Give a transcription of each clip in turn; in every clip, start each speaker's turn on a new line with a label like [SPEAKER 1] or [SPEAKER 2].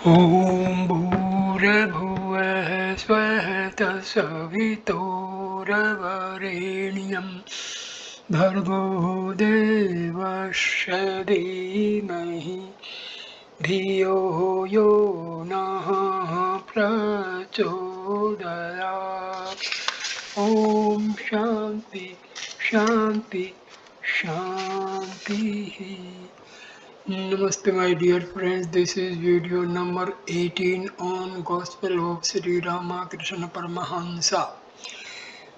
[SPEAKER 1] ॐ भूर्भुवः स्वः तत्सवितुर्वरेण्यं भर्गो देवस्य धीमहि धियो यो नः प्रचोदयात्। ॐ शान्ति शान्ति शान्तिः। Namaste my dear friends, this is video number 18 on Gospel of Sri Ramakrishna Paramahamsa.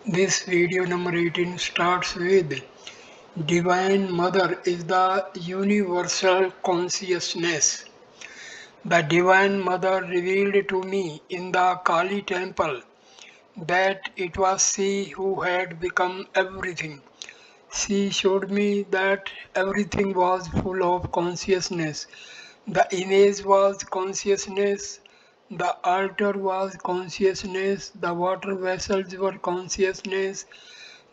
[SPEAKER 1] This video number 18 starts with Divine Mother is the universal consciousness. The Divine Mother revealed to me in the Kali temple that it was she who had become everything. She showed me that everything was full of consciousness. The image was consciousness, the altar was consciousness, the water vessels were consciousness,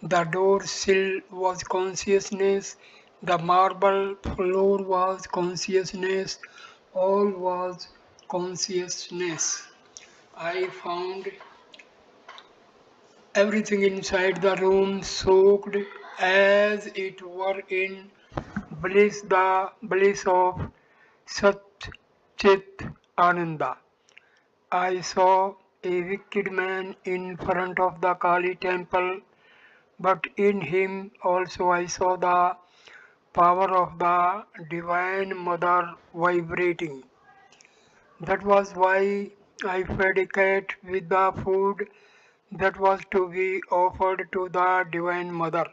[SPEAKER 1] the door sill was consciousness, the marble floor was consciousness, all was consciousness. I found everything inside the room soaked as it were in bliss, the bliss of Sat Chit Ananda. I saw a wicked man in front of the Kali temple, but in him also I saw the power of the Divine Mother vibrating. That was why I fed a cat with the food that was to be offered to the Divine Mother.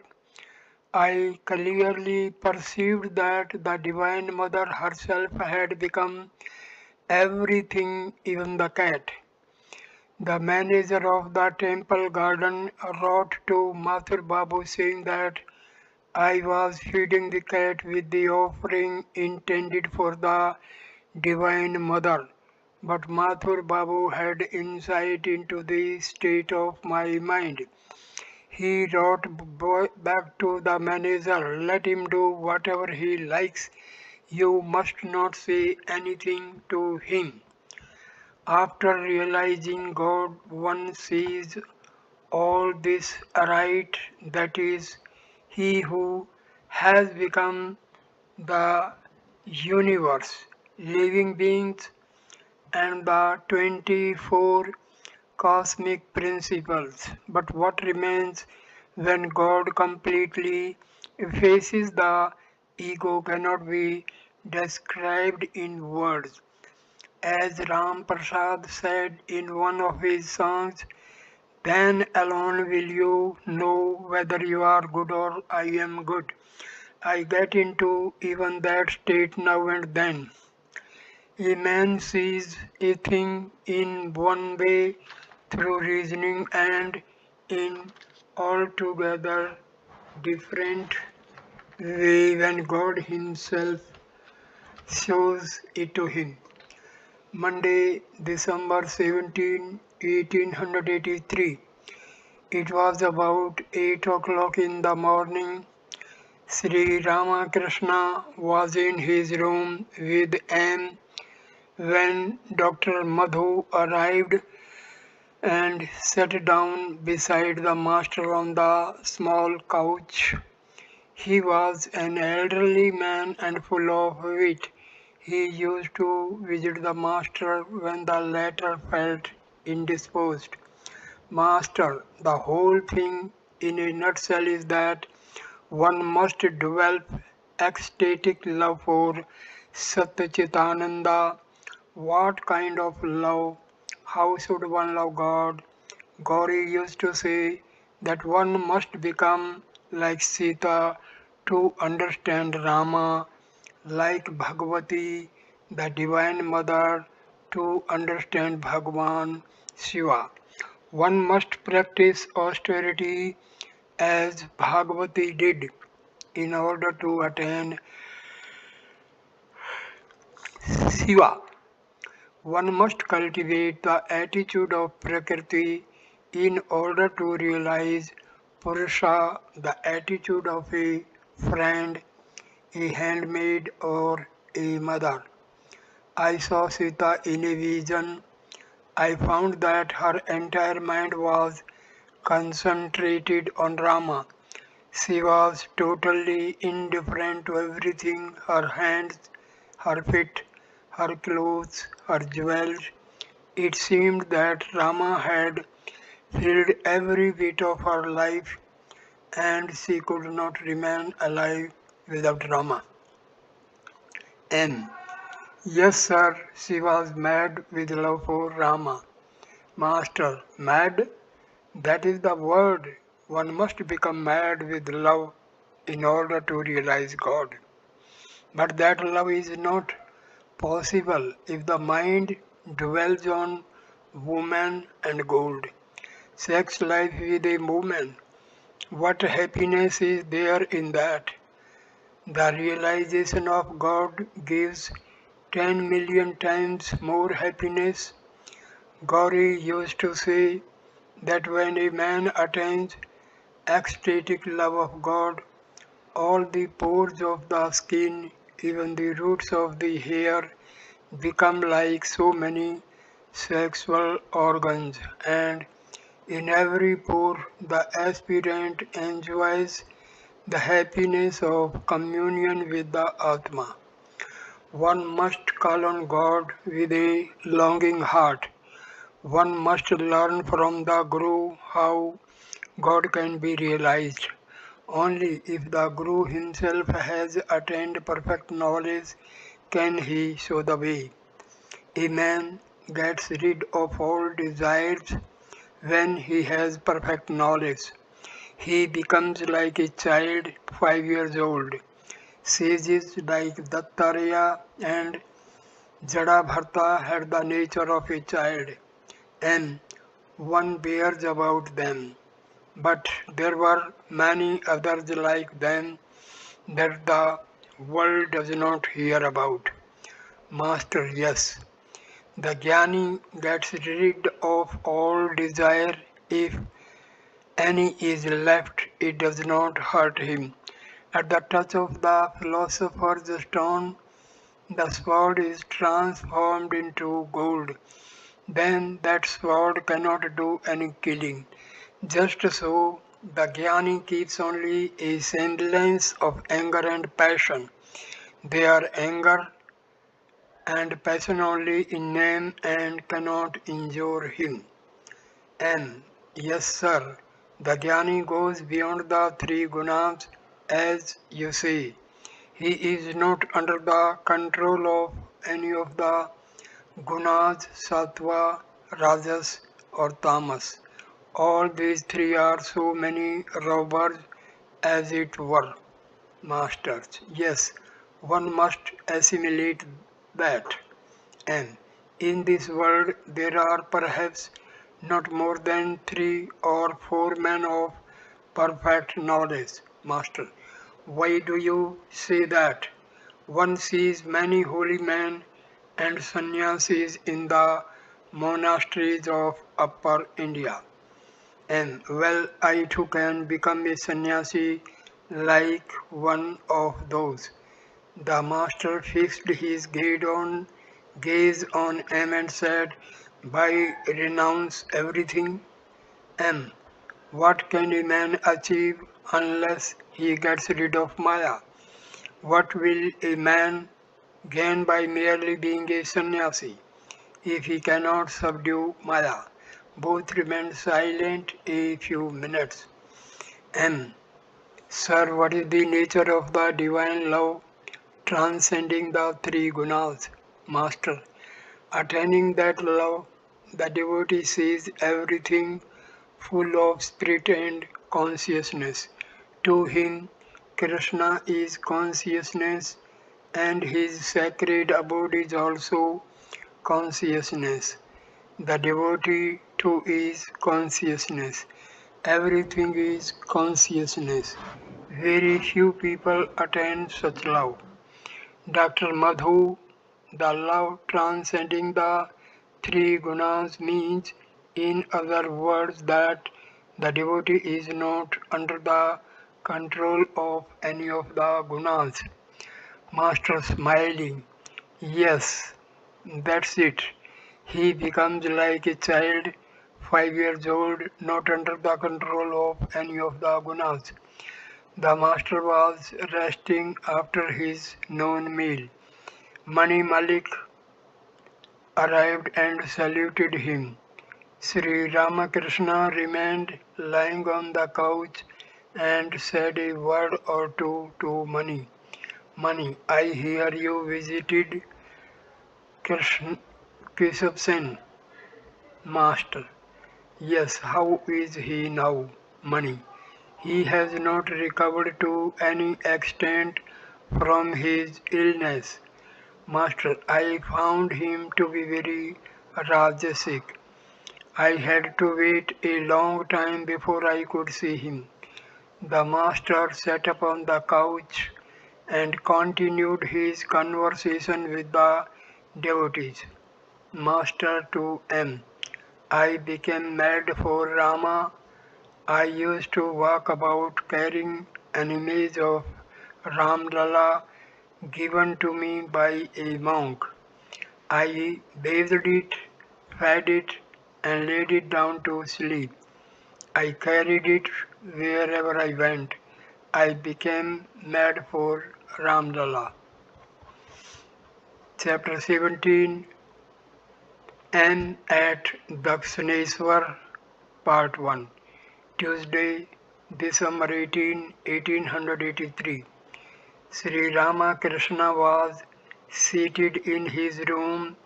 [SPEAKER 1] I clearly perceived that the Divine Mother herself had become everything, even the cat. The manager of the temple garden wrote to Mathur Babu saying that I was feeding the cat with the offering intended for the Divine Mother. But Mathur Babu had insight into the state of my mind. He wrote back to the manager, let him do whatever he likes. You must not say anything to him. After realizing God, one sees all this aright, that is, He who has become the universe, living beings, and the 24 cosmic principles. But what remains when God completely effaces the ego cannot be described in words. As Ram Prasad said in one of his songs, then alone will you know whether you are good or I am good. I get into even that state now and then. A man sees a thing in one way through reasoning and in altogether different way when God Himself shows it to him. Monday, December 17, 1883. It was about 8 o'clock in the morning. Sri Ramakrishna was in his room with M when Dr. Madhu arrived and sat down beside the master on the small couch. He was an elderly man and full of wit. He used to visit the master when the latter felt indisposed. Master, the whole thing in a nutshell is that one must develop ecstatic love for Satchitananda. What kind of love? How should one love God? Gauri used to say that one must become like Sita to understand Rama, like Bhagavati, the Divine Mother, to understand Bhagavan Shiva. One must practice austerity as Bhagavati did in order to attain Shiva. One must cultivate the attitude of Prakriti in order to realize Purusha, the attitude of a friend, a handmaid, or a mother. I saw Sita in a vision. I found that her entire mind was concentrated on Rama. She was totally indifferent to everything: her hands, her feet, her clothes, her jewels. It seemed that Rama had filled every bit of her life and she could not remain alive without Rama. M. Yes, sir, she was mad with love for Rama. Master, mad? That is the word. One must become mad with love in order to realize God. But that love is not possible if the mind dwells on woman and gold. Sex life with a woman. What happiness is there in that? The realization of God gives 10 million times more happiness. Gauri used to say that when a man attains ecstatic love of God, all the pores of the skin, even the roots of the hair, become like so many sexual organs, and in every pore the aspirant enjoys the happiness of communion with the Atma. One must call on God with a longing heart. One must learn from the Guru how God can be realized. Only if the Guru himself has attained perfect knowledge can he show the way. A man gets rid of all desires when he has perfect knowledge. He becomes like a child 5 years old. Sages like Dattaraya and Jadabharta had the nature of a child, and one bears about them. But there were many others like them that the world does not hear about. Master, yes, the Jnani gets rid of all desire. If any is left, it does not hurt him. At the touch of the philosopher's stone, the sword is transformed into gold. Then that sword cannot do any killing. Just so, the Jnani keeps only a semblance of anger and passion. They are anger and passion only in name and cannot injure him. And yes, sir, the Jnani goes beyond the three gunas, as you say. He is not under the control of any of the gunas, sattva, rajas, or tamas. All these three are so many robbers, as it were, masters. Yes, one must assimilate that. And in this world, there are perhaps not more than 3 or 4 men of perfect knowledge, master. Why do you say that? One sees many holy men and sannyasis in the monasteries of Upper India. And well, I too can become a sannyasi like one of those. The master fixed his gaze on M and said, by renounce everything. M. What can a man achieve unless he gets rid of Maya? What will a man gain by merely being a sannyasi if he cannot subdue Maya? Both remained silent a few minutes. M. Sir, what is the nature of the divine love transcending the three gunas? Master, attaining that love, the devotee sees everything full of spirit and consciousness. To him, Krishna is consciousness and his sacred abode is also consciousness. The devotee too is consciousness. Everything is consciousness. Very few people attain such love. Dr. Madhu, the love transcending the three gunas means, in other words, that the devotee is not under the control of any of the gunas. Master smiling, yes, That's it. He becomes like a child, 5 years old, not under the control of any of the gunas. The master was resting after his noon meal. Mani Malik arrived and saluted him. Sri Ramakrishna remained lying on the couch and said a word or two to Mani. Mani, I hear you visited Krishna, Keshav Sen, master. Yes, how is he now, Mani? He has not recovered to any extent from his illness. Master, I found him to be very rajasic. I had to wait a long time before I could see him. The master sat upon the couch and continued his conversation with the devotees. Master to M. I became mad for Rama. I used to walk about carrying an image of Ramlala given to me by a monk. I bathed it, fed it, and laid it down to sleep. I carried it wherever I went. I became mad for Ramlala. Chapter 17, M at Dakshineshwar, Part 1. Tuesday, December 18, 1883. Sri Ramakrishna was seated in his room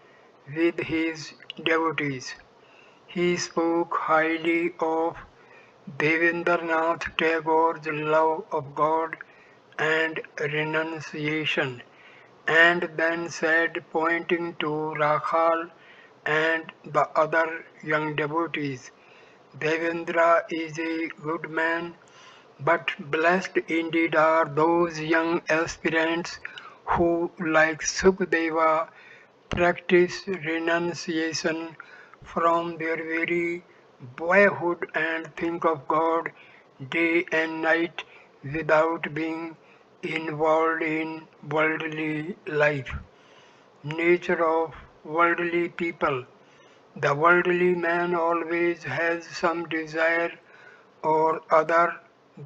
[SPEAKER 1] with his devotees. He spoke highly of Devendranath Tagore's love of God and renunciation, and then said, pointing to Rakhal and the other young devotees, Devendra is a good man, but blessed indeed are those young aspirants who, like Sukadeva, practice renunciation from their very boyhood and think of God day and night without being involved in worldly life. Nature of worldly people. The worldly man always has some desire or other,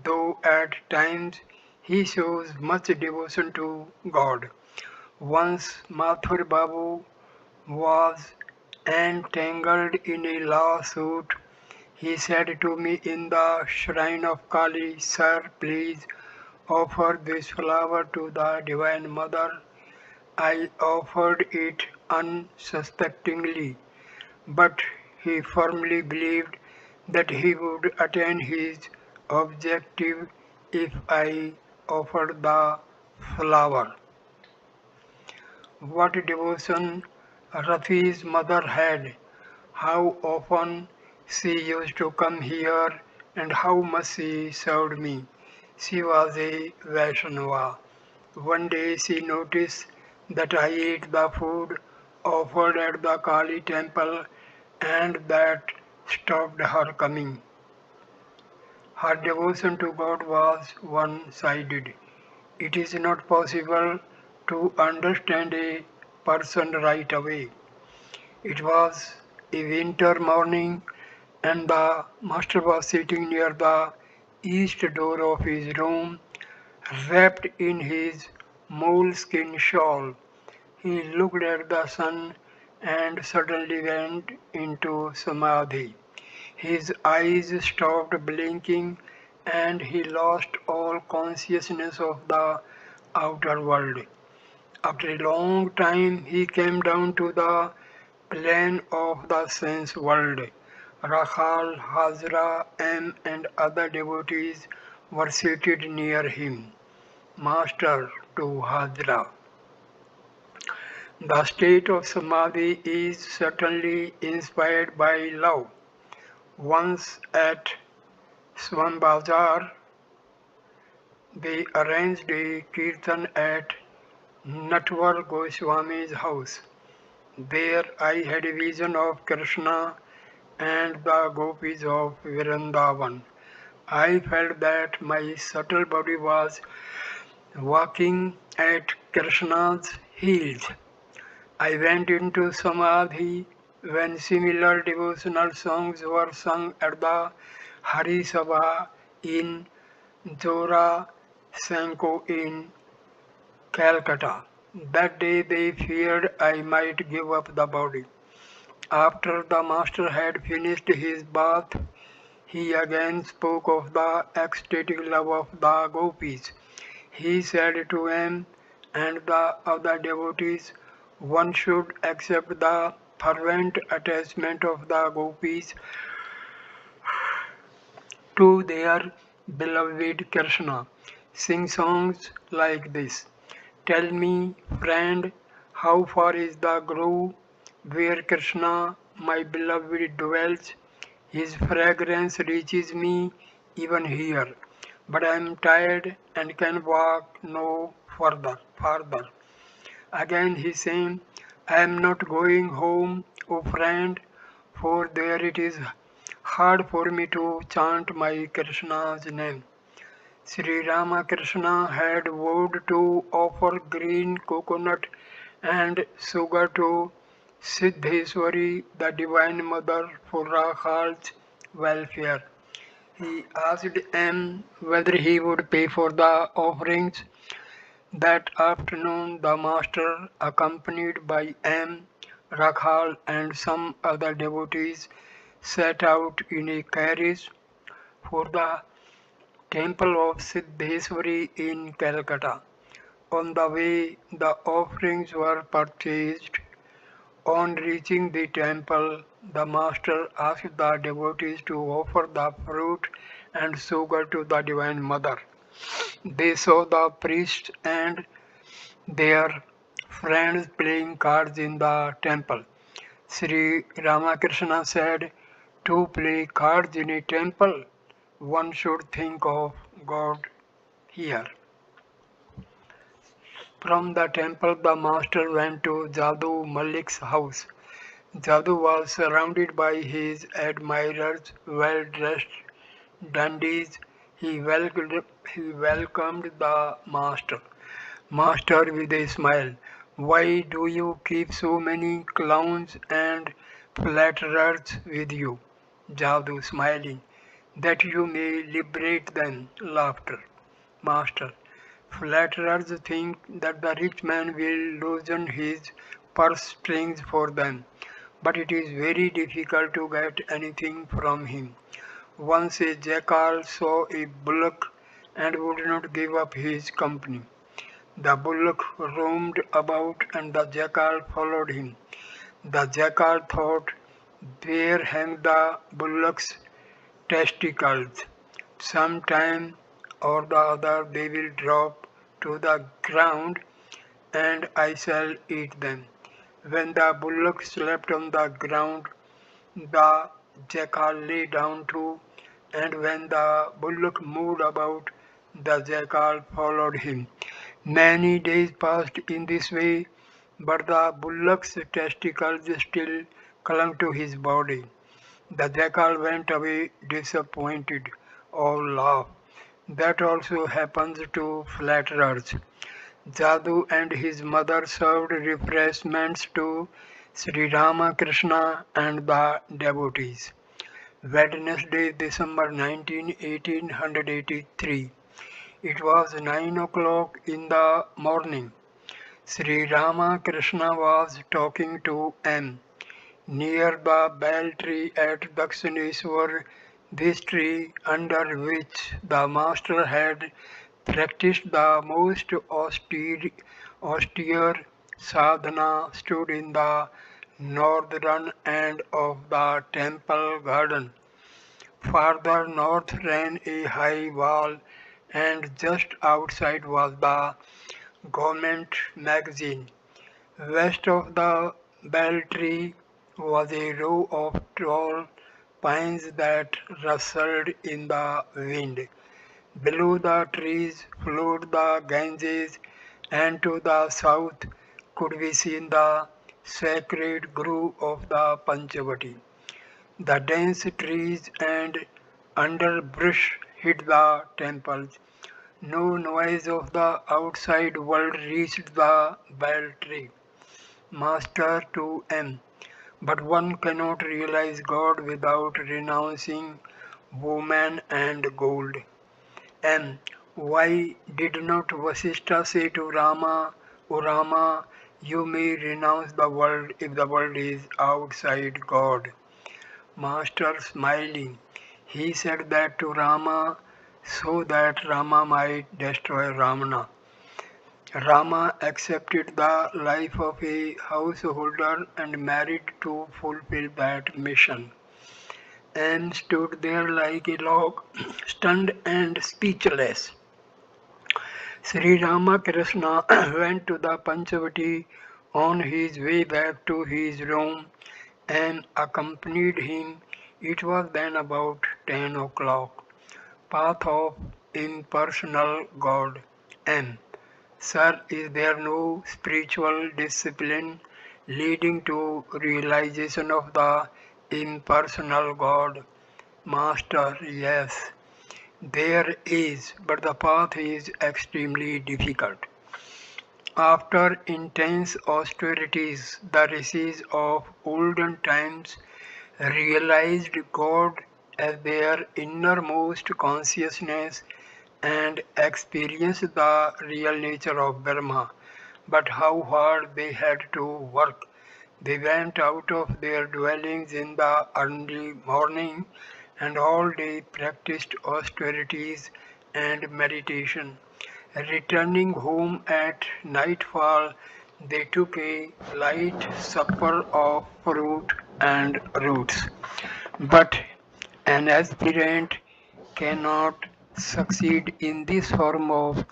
[SPEAKER 1] though at times he shows much devotion to God. Once Mathur Babu was entangled in a lawsuit. He said to me in the shrine of Kali, Sir, please offer this flower to the Divine Mother. I offered it unsuspectingly, but he firmly believed that he would attain his objective if I offered the flower. What devotion Rafi's mother had, how often she used to come here and how much she served me. She was a Vaishnava. One day she noticed that I ate the food offered at the Kali temple and that stopped her coming. Her devotion to God was one-sided. It is not possible to understand a person right away. It was a winter morning and the master was sitting near the east door of his room, wrapped in his moleskin shawl. He looked at the sun and suddenly went into samadhi. His eyes stopped blinking and he lost all consciousness of the outer world. After a long time, he came down to the plane of the sense world. Rakhal, Hazra, M, and other devotees were seated near him. Master to Hazra. The state of Samadhi is certainly inspired by love. Once at Swanbazar, they arranged a kirtan at Natwar Goswami's house. There I had a vision of Krishna and the gopis of Vrindavan. I felt that my subtle body was walking at Krishna's heels. I went into Samadhi when similar devotional songs were sung at the Hari Sabha in Jora Sanko in Calcutta. That day they feared I might give up the body. After the master had finished his bath, he again spoke of the ecstatic love of the gopis. He said to him and the other devotees, one should accept the fervent attachment of the gopis to their beloved Krishna. Sing songs like this. Tell me, friend, how far is the grove where Krishna, my beloved, dwells? His fragrance reaches me even here, but I am tired and can walk no further. Again he said, I am not going home, O friend, for there it is hard for me to chant my Krishna's name. Sri Ramakrishna had vowed to offer green coconut and sugar to Siddheswari, the Divine Mother, for Rakhal's welfare. He asked M whether he would pay for the offerings. That afternoon, the master, accompanied by M, Rakhal, and some other devotees, set out in a carriage for the temple of Siddheswari in Calcutta. On the way, the offerings were purchased. On reaching the temple, the master asked the devotees to offer the fruit and sugar to the Divine Mother. They saw the priests and their friends playing cards in the temple. Sri Ramakrishna said, to play cards in a temple, one should think of God here. From the temple, the master went to Jadu Malik's house. Jadu was surrounded by his admirers, well-dressed dandies. He welcomed the master. Master with a smile, why do you keep so many clowns and flatterers with you? Jadu smiling, that you may liberate them. Laughter. Master, flatterers think that the rich man will loosen his purse strings for them, but it is very difficult to get anything from him. Once a jackal saw a bullock and would not give up his company. The bullock roamed about and the jackal followed him. The jackal thought, there hang the bullock's testicles. Some time or the other they will drop to the ground and I shall eat them. When the bullock slept on the ground, the jackal lay down too, and when the bullock moved about, the jackal followed him. Many days passed in this way, but the bullock's testicles still clung to his body. The jackal went away disappointed. All laughed. That also happens to flatterers. Jadu and his mother served refreshments to Sri Ramakrishna and the devotees. Wednesday, December 19, 1883. It was 9 o'clock in the morning. Sri Ramakrishna was talking to M. Near the bell tree at Dakshineswar, this tree under which the master had practiced the most austere sadhana stood in the northern end of the temple garden. Farther north ran a high wall, and just outside was the government magazine. West of the bell tree was a row of tall pines that rustled in the wind. Below the trees flowed the Ganges, and to the south could be seen the sacred grove of the Panchavati. The dense trees and underbrush hid the temples. No noise of the outside world reached the bell tree. Master to M. But one cannot realize God without renouncing woman and gold. M. Why did not Vasishtha say to Rama, O Rama, you may renounce the world if the world is outside God? Master smiling, he said that to Rama so that Rama might destroy Ramana. Rama accepted the life of a householder and married to fulfill that mission. And stood there like a log, stunned and speechless. Sri Ramakrishna went to the Panchavati on his way back to his room and accompanied him. It was then about 10 o'clock. Path of Impersonal God. M. Sir, is there no spiritual discipline leading to realization of the impersonal God? Master, yes, there is, but the path is extremely difficult. After intense austerities, the rishis of olden times realized God as their innermost consciousness and experienced the real nature of Brahma. But how hard they had to work! They went out of their dwellings in the early morning and all day practiced austerities and meditation. Returning home at nightfall, they took a light supper of fruit and roots. But an aspirant cannot succeed in this form of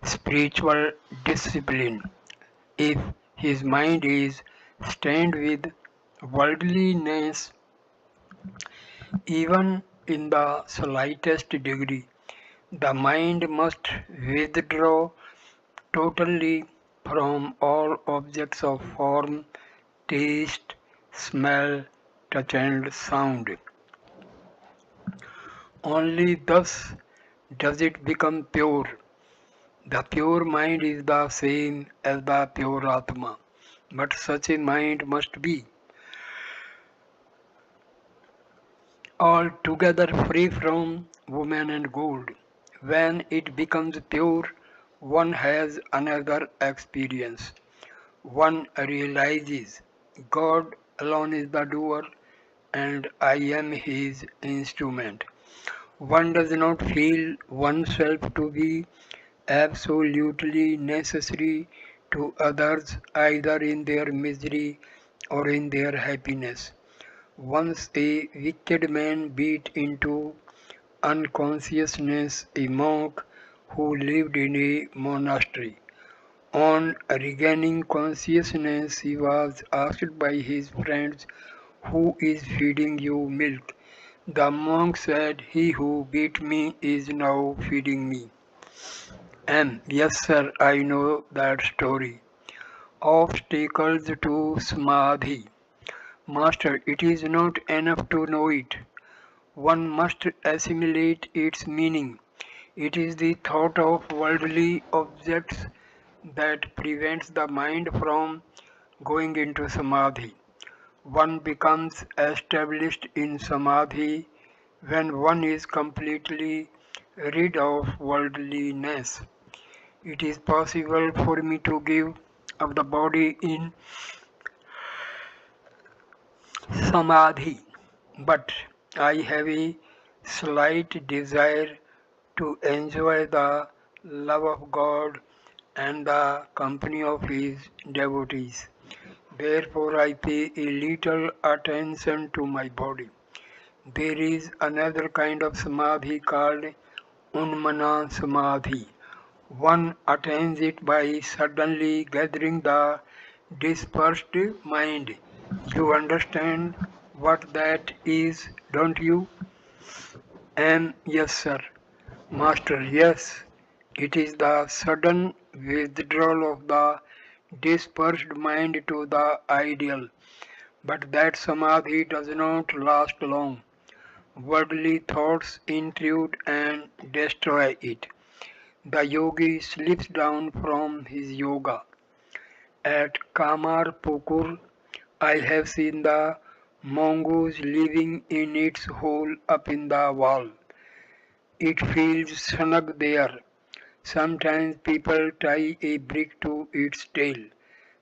[SPEAKER 1] spiritual discipline if his mind is stained with worldliness even in the slightest degree. The mind must withdraw totally from all objects of form, taste, smell, touch, and sound. Only thus does it become pure. The pure mind is the same as the pure Atma, but such a mind must be altogether free from woman and gold. When it becomes pure, one has another experience. One realizes God alone is the doer and I am his instrument. One does not feel oneself to be absolutely necessary to others either in their misery or in their happiness. Once a wicked man beat into unconsciousness a monk who lived in a monastery. On regaining consciousness, he was asked by his friends, who is feeding you milk? The monk said, he who beat me is now feeding me. And yes, sir, I know that story. Obstacles to Samadhi. Master, it is not enough to know it. One must assimilate its meaning. It is the thought of worldly objects that prevents the mind from going into Samadhi. One becomes established in Samadhi when one is completely rid of worldliness. It is possible for me to give up the body in Samadhi, but I have a slight desire to enjoy the love of God and the company of His devotees. Therefore, I pay a little attention to my body. There is another kind of samadhi called Unmana Samadhi. One attains it by suddenly gathering the dispersed mind. You understand what that is, don't you? And yes, sir. Master, yes. It is the sudden withdrawal of the dispersed mind to the ideal. But that samadhi does not last long. Worldly thoughts intrude and destroy it. The yogi slips down from his yoga. At Kamarpukur, I have seen the mongoose living in its hole up in the wall. It feels snug there. Sometimes people tie a brick to its tail.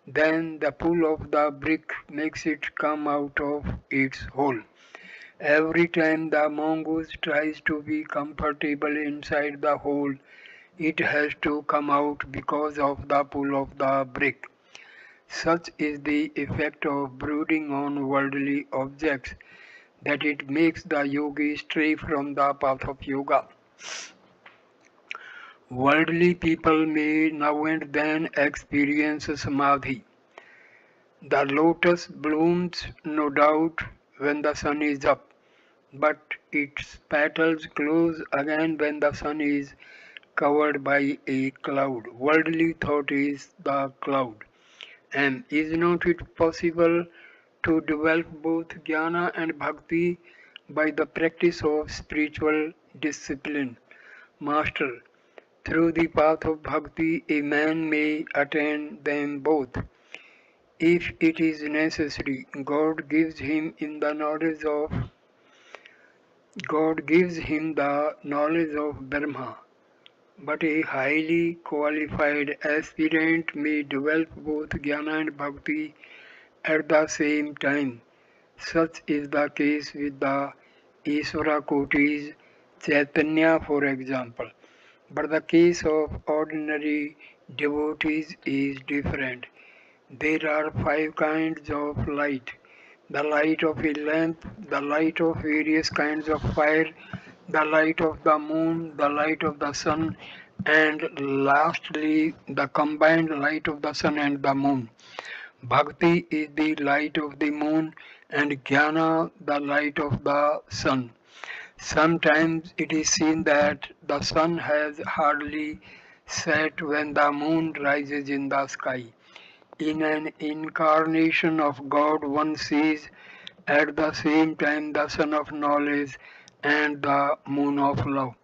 [SPEAKER 1] Then the pull of the brick makes it come out of its hole. Every time the mongoose tries to be comfortable inside the hole, it has to come out because of the pull of the brick. Such is the effect of brooding on worldly objects that it makes the yogi stray from the path of yoga. Worldly people may now and then experience samadhi. The lotus blooms, no doubt, when the sun is up, but its petals close again when the sun is covered by a cloud. Worldly thought is the cloud. And is not it possible to develop both jnana and bhakti by the practice of spiritual discipline? Master, through the path of bhakti, a man may attain them both. If it is necessary, God gives him the knowledge of Brahma, but a highly qualified aspirant may develop both jnana and bhakti at the same time. Such is the case with the Isvara Kotis, Chaitanya for example. But the case of ordinary devotees is different. There are five kinds of light: the light of a lamp, the light of various kinds of fire, the light of the moon, the light of the sun, and lastly, the combined light of the sun and the moon. Bhakti is the light of the moon and jnana the light of the sun. Sometimes it is seen that the sun has hardly set when the moon rises in the sky. In an incarnation of God, one sees at the same time the sun of knowledge and the moon of love.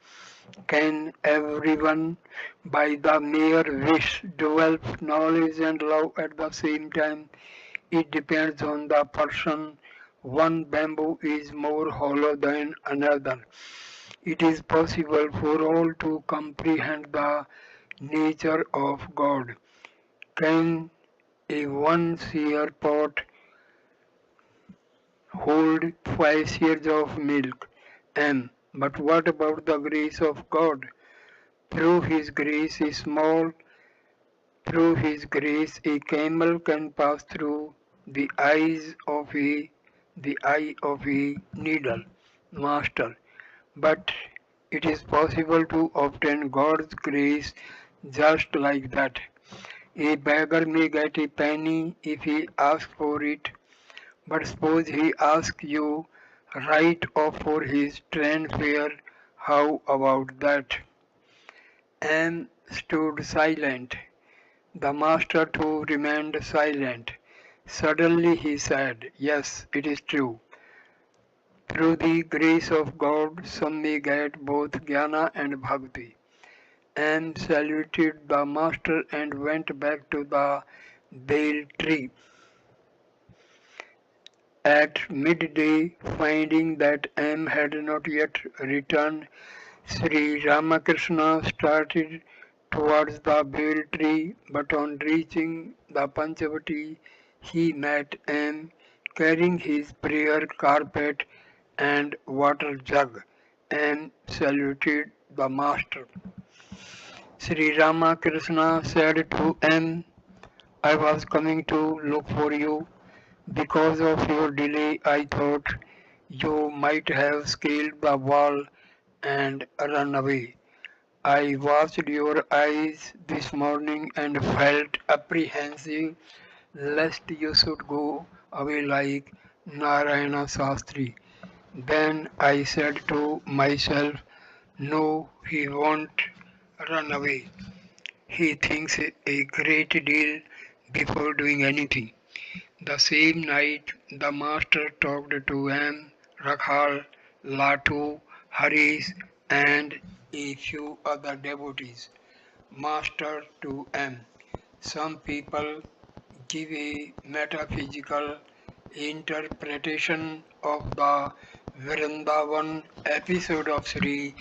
[SPEAKER 1] Can everyone, by the mere wish, develop knowledge and love at the same time? It depends on the person. One bamboo is more hollow than another. It is possible for all to comprehend the nature of God. Can a one seer pot hold 5 seers of milk? But what about the grace of God? Through His grace is small, through His grace a camel can pass through the eye of a needle. Master, but it is possible to obtain God's grace just like that. A beggar may get a penny if he asks for it, but suppose he asks you right off for his train fare, how about that? M stood silent. The master too remained silent. Suddenly he said, yes, it is true. Through the grace of God, some may get both jnana and bhakti. M saluted the master and went back to the bale tree. At midday, finding that M had not yet returned, Sri Ramakrishna started towards the bale tree, but on reaching the Panchavati, he met M carrying his prayer carpet and water jug. M saluted the master. Sri Ramakrishna said to M, I was coming to look for you. Because of your delay, I thought you might have scaled the wall and run away. I watched your eyes this morning and felt apprehensive lest you should go away like Narayana Sastri. Then I said to myself, no, he won't run away. He thinks a great deal before doing anything. The same night the master talked to M. Rakhal, Latu, Haris, and a few other devotees. Master to M. Some people give a metaphysical interpretation of the Vrindavan episode of Sri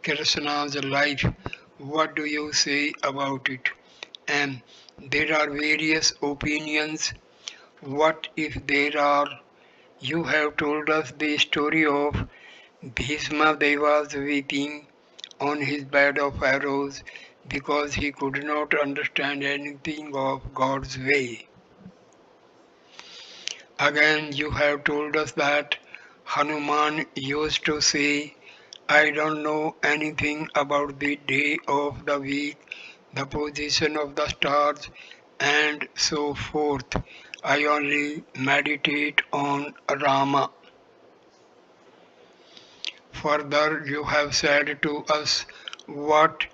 [SPEAKER 1] Krishna's life. What do you say about it? And there are various opinions. What if there are? You have told us the story of Bhishma Deva's weeping on his bed of arrows because he could not understand anything of God's way. Again, you have told us that Hanuman used to say, I don't know anything about the day of the week, the position of the stars, and so forth. I only meditate on Rama. Further, you have said to us what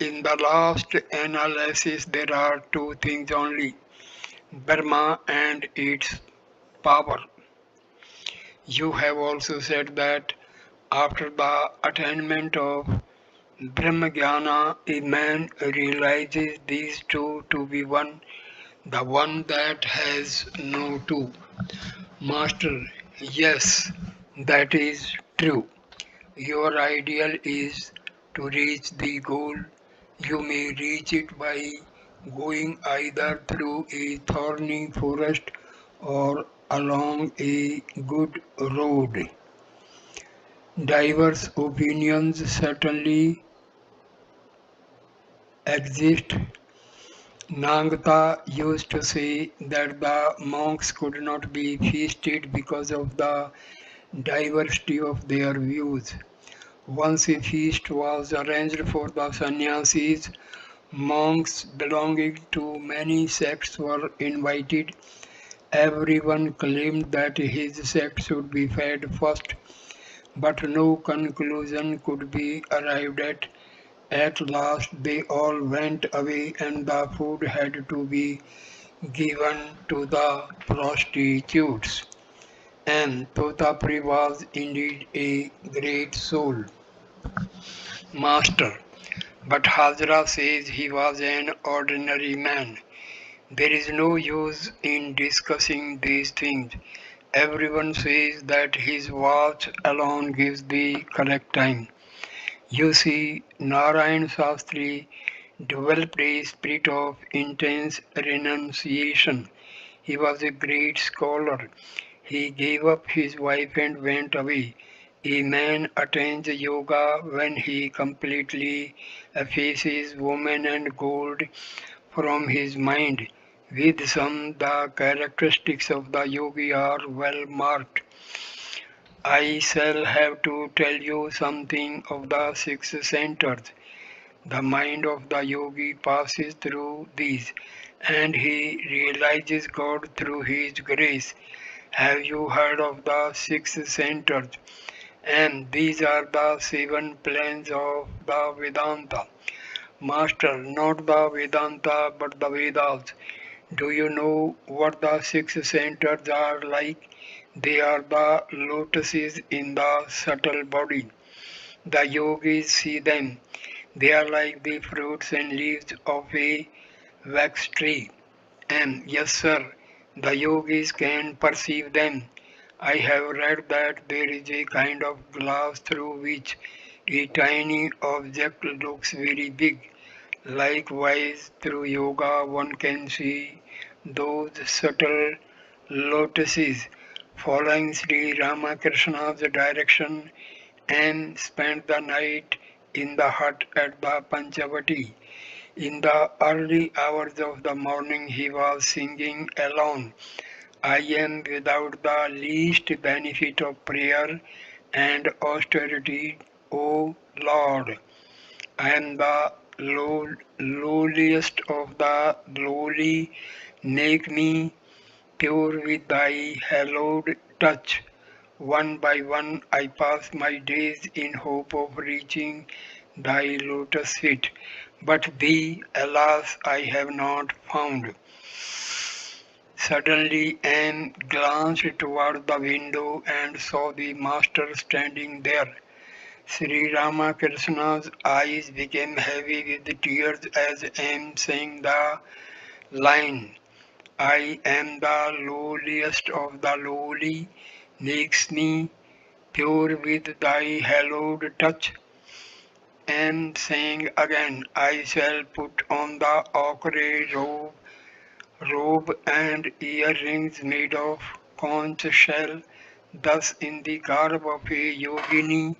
[SPEAKER 1] in the last analysis there are two things only, Brahma and its power. You have also said that after the attainment of Brahmajnana, a man realizes these two to be one, the one that has no two. Master, yes, that is true. Your ideal is to reach the goal. You may reach it by going either through a thorny forest or along a good road. Diverse opinions certainly exist. Nagata used to say that the monks could not be feasted because of the diversity of their views. Once a feast was arranged for the sannyasis, monks belonging to many sects were invited. Everyone claimed that his sect should be fed first, but no conclusion could be arrived at. At last they all went away and the food had to be given to the prostitutes. And Totapri was indeed a great soul. Master, but Hazra says he was an ordinary man. There is no use in discussing these things. Everyone says that his watch alone gives the correct time. You see, Narayan Shastri developed a spirit of intense renunciation. He was a great scholar. He gave up his wife and went away. A man attains yoga when he completely effaces woman and gold from his mind. With some, the characteristics of the yogi are well marked. I shall have to tell you something of the six centers. The mind of the yogi passes through these, and he realizes God through his grace. Have you heard of the six centers? And these are the seven planes of the Vedanta. Master, not the Vedanta but the Vedas. Do you know what the six centers are like? They are the lotuses in the subtle body. The yogis see them. They are like the fruits and leaves of a wax tree. And yes, sir, the yogis can perceive them. I have read that there is a kind of glass through which a tiny object looks very big. Likewise, through yoga, one can see those subtle lotuses following Sri Ramakrishna's direction and spent the night in the hut at the Panchavati. In the early hours of the morning, he was singing alone, I am without the least benefit of prayer and austerity, O Lord. I am the lowliest of the lowly. Make me pure with thy hallowed touch. One by one I pass my days in hope of reaching thy lotus feet. But thee, alas, I have not found. Suddenly Anne glanced toward the window and saw the master standing there. Sri Ramakrishna's eyes became heavy with tears as Anne sang the line, I am the lowliest of the lowly, makes me pure with thy hallowed touch. Am saying again, I shall put on the ochre robe and earrings made of conch shell. Thus, in the garb of a yogini,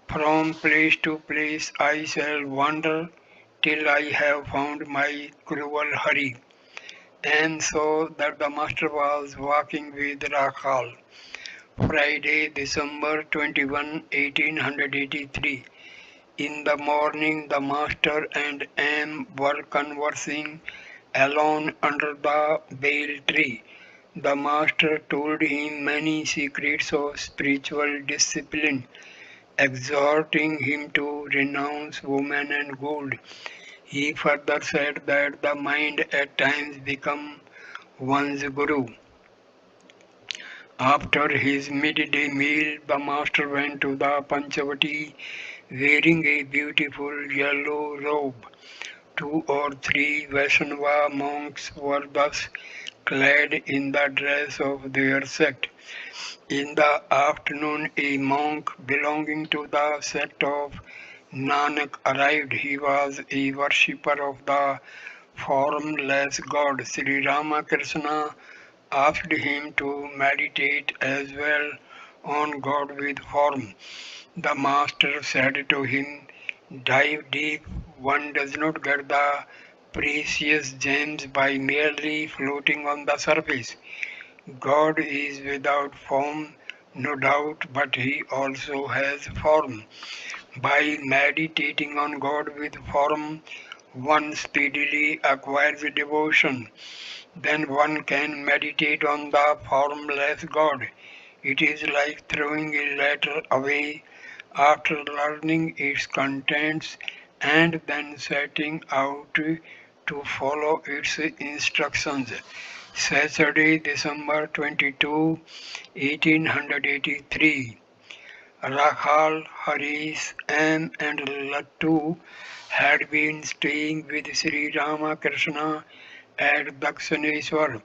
[SPEAKER 1] from place to place I shall wander till I have found my cruel Hari. And so that the master was walking with Rakhal. Friday, December 21, 1883. In the morning, the master and M were conversing alone under the bale tree. The master told him many secrets of spiritual discipline, exhorting him to renounce woman and gold. He further said that the mind at times becomes one's guru. After his midday meal, the master went to the Panchavati wearing a beautiful yellow robe. 2 or 3 Vaishnava monks were thus clad in the dress of their sect. In the afternoon, a monk belonging to the sect of Nanak arrived. He was a worshipper of the formless God. Sri Ramakrishna asked him to meditate as well on God with form. The master said to him, dive deep, one does not get the precious gems by merely floating on the surface. God is without form, no doubt, but he also has form. By meditating on God with form, one speedily acquires devotion. Then one can meditate on the formless God. It is like throwing a letter away after learning its contents and then setting out to follow its instructions. Saturday, December 22, 1883. Rakhal, Harish, M and Lattu had been staying with Sri Ramakrishna at Dakshineswar.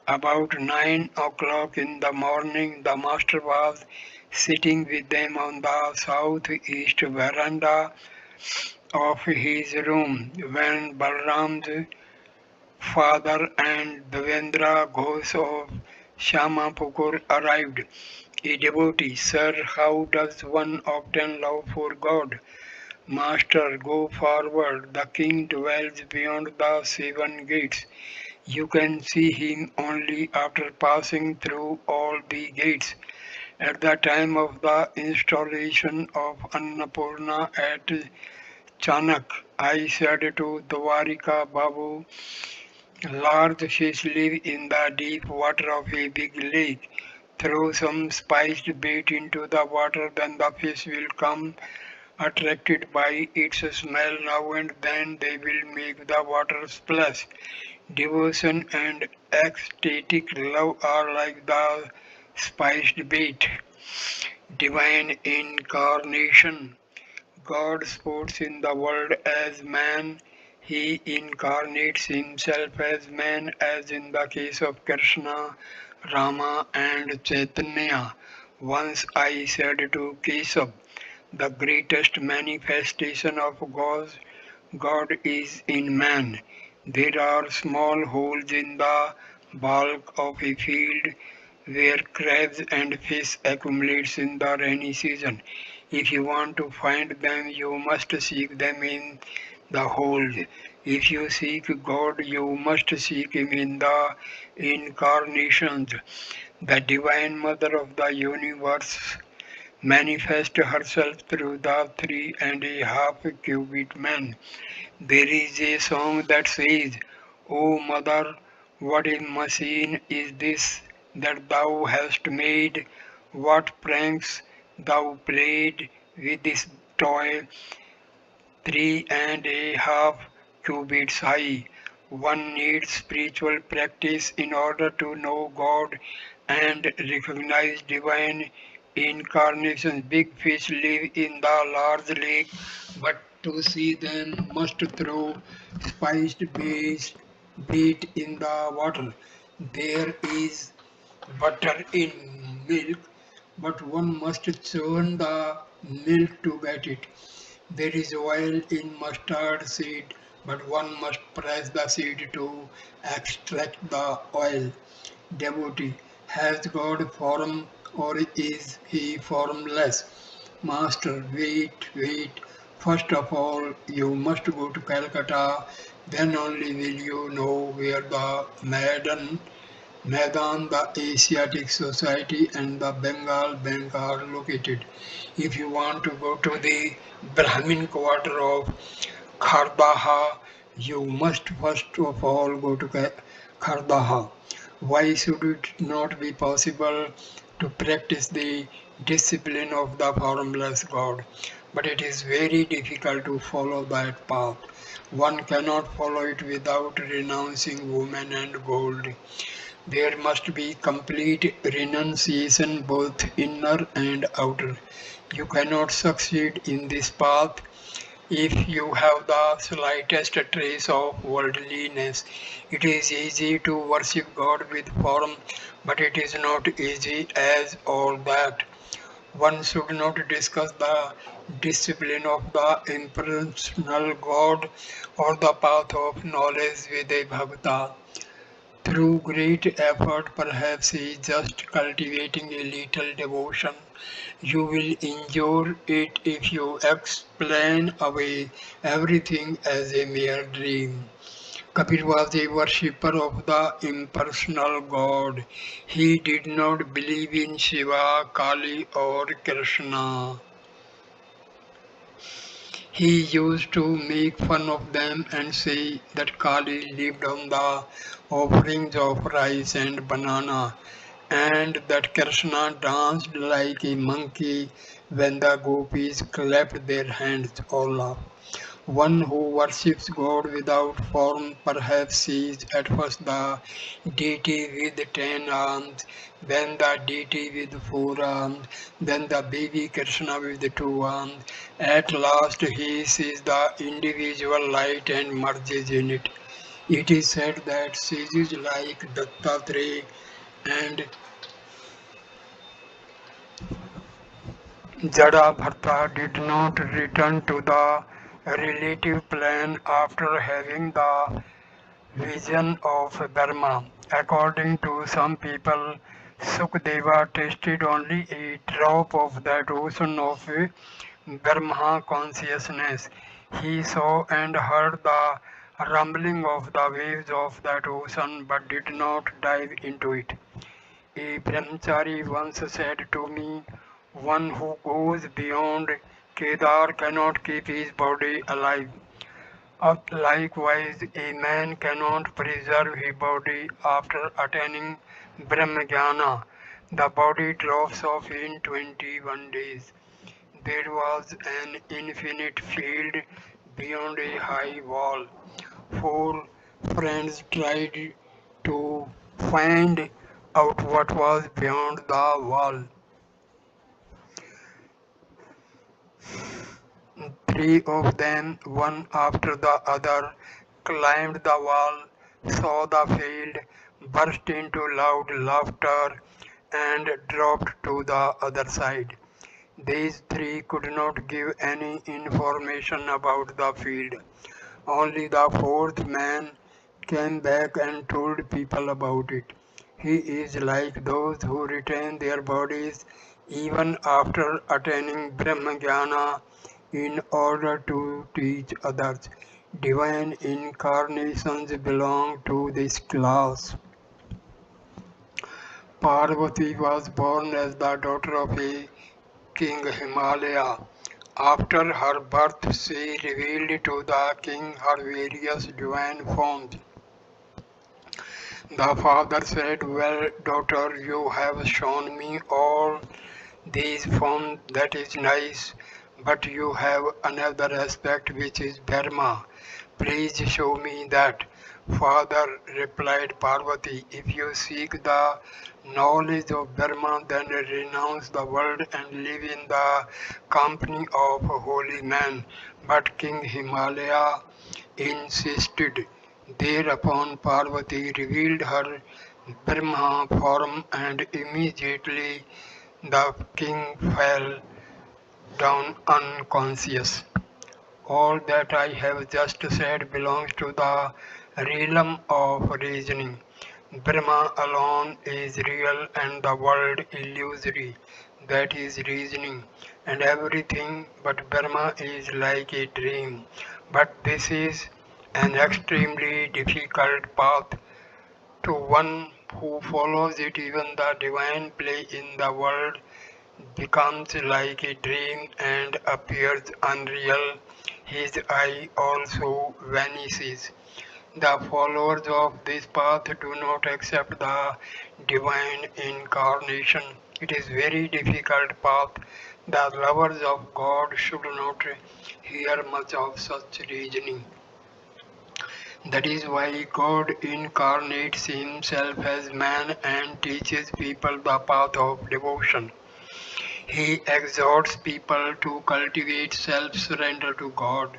[SPEAKER 1] About 9 o'clock in the morning, the master was sitting with them on the southeast veranda of his room when Balram's father and Devendra Ghosh of Shamapukur arrived. A devotee, sir, how does one obtain love for God? Master, go forward. The king dwells beyond the 7 gates. You can see him only after passing through all the gates. At the time of the installation of Annapurna at Chanak, I said to Dwarika Babu, large fish live in the deep water of a big lake. Throw some spiced bait into the water, then the fish will come. Attracted by its smell, now and then they will make the water splash. Devotion and ecstatic love are like the spiced bait. Divine incarnation. God sports in the world as man. He incarnates himself as man, as in the case of Krishna, Rama, and Chaitanya. Once I said to Keshav, the greatest manifestation of God is in man. There are small holes in the bulk of a field where crabs and fish accumulates in the rainy season. If you want to find them, you must seek them in the holes. If you seek God, you must seek Him in the incarnations. The Divine Mother of the universe manifests herself through the 3.5 cubit man. There is a song that says, O Mother, what a machine is this that thou hast made? What pranks thou played with this toy, 3.5 cubits high. One needs spiritual practice in order to know God and recognize divine incarnations. Big fish live in the large lake, but to see them must throw spiced baits beat in the water. There is butter in milk, but one must churn the milk to get it. There is oil in mustard seed, but one must press the seed to extract the oil. Devotee, has God form or is he formless? Master, wait. First of all, you must go to Calcutta, then only will you know where the Maidan, the Asiatic Society and the Bengal Bank are located. If you want to go to the Brahmin quarter of Khardaha, you must first of all go to Khardaha. Why should it not be possible to practice the discipline of the formless God? But it is very difficult to follow that path. One cannot follow it without renouncing woman and gold. There must be complete renunciation, both inner and outer. You cannot succeed in this path if you have the slightest trace of worldliness. It is easy to worship God with form, but it is not easy as all that. One should not discuss the discipline of the impersonal God or the path of knowledge with a bhakta. Through great effort, perhaps he is just cultivating a little devotion. You will enjoy it if you explain away everything as a mere dream. Kabir was a worshipper of the impersonal God. He did not believe in Shiva, Kali, or Krishna. He used to make fun of them and say that Kali lived on the offerings of rice and banana, and that Krishna danced like a monkey when the gopis clapped their hands or laughed. One who worships God without form perhaps sees at first the deity with 10 arms, then the deity with 4 arms, then the baby Krishna with 2 arms. At last he sees the individual light and merges in it. It is said that sages like Dattatreya and Jadabharta did not return to the relative plane after having the vision of Brahma. According to some people, Sukadeva tasted only a drop of that ocean of Brahma consciousness. He saw and heard the rumbling of the waves of that ocean but did not dive into it. A brahmachari once said to me, one who goes beyond Kedar cannot keep his body alive. Likewise, a man cannot preserve his body after attaining Brahmajnana. The body drops off in 21 days. There was an infinite field beyond a high wall. Four friends tried to find out what was beyond the wall. Three of them, one after the other, climbed the wall, saw the field, burst into loud laughter, and dropped to the other side. These three could not give any information about the field. Only the fourth man came back and told people about it. He is like those who retain their bodies even after attaining Brahmajnana in order to teach others. Divine incarnations belong to this class. Parvati was born as the daughter of a king Himalaya. After her birth, she revealed to the king her various divine forms. The father said, well, daughter, you have shown me all these forms, that is nice, but you have another aspect which is Dharma. Please show me that. Father, replied Parvati, if you seek the knowledge of Dharma, then renounce the world and live in the company of holy men. But King Himalaya insisted. Thereupon Parvati revealed her Brahma form, and immediately the king fell down unconscious. All that I have just said belongs to the realm of reasoning. Brahma alone is real and the world illusory. That is reasoning. And everything but Brahma is like a dream. But this is an extremely difficult path. To one who follows it, even the divine play in the world becomes like a dream and appears unreal. His eye also vanishes. The followers of this path do not accept the divine incarnation. It is very difficult path. The lovers of God should not hear much of such reasoning. That is why God incarnates himself as man and teaches people the path of devotion. He exhorts people to cultivate self-surrender to God.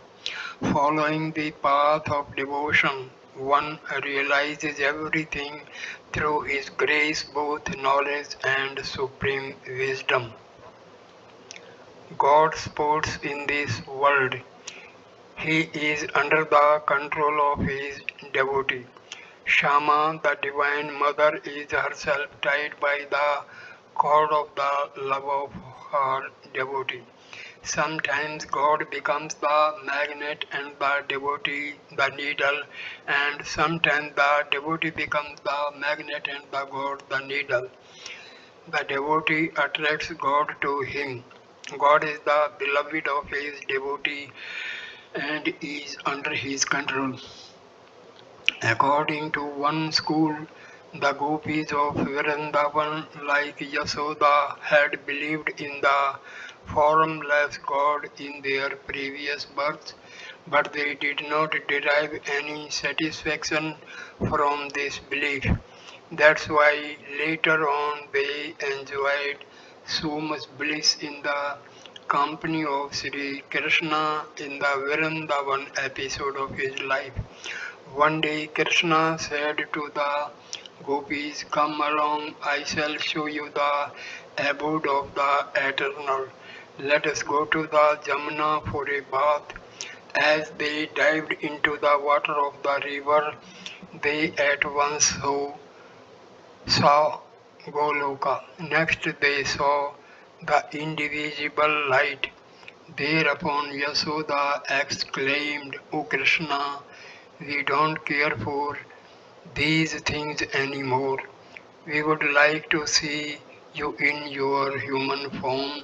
[SPEAKER 1] Following the path of devotion, one realizes everything through His grace, both knowledge and supreme wisdom. God sports in this world. He is under the control of His devotee. Shama, the Divine Mother, is herself tied by the cord of the love of her devotee. Sometimes God becomes the magnet and the devotee the needle, and sometimes the devotee becomes the magnet and the God the needle. The devotee attracts God to him. God is the beloved of his devotee and is under his control. According to one school, the gopis of Vrindavan, like Yasoda, had believed in the formless God in their previous births, but they did not derive any satisfaction from this belief. That's why later on they enjoyed so much bliss in the company of Sri Krishna in the Vrindavan episode of his life. One day Krishna said to the gopis, "Come along, I shall show you the abode of the Eternal. Let us go to the Jamuna for a bath." As they dived into the water of the river, they at once saw Goloka. Next they saw the indivisible light. Thereupon Yasoda exclaimed, "O Krishna, we don't care for these things anymore. We would like to see you in your human form.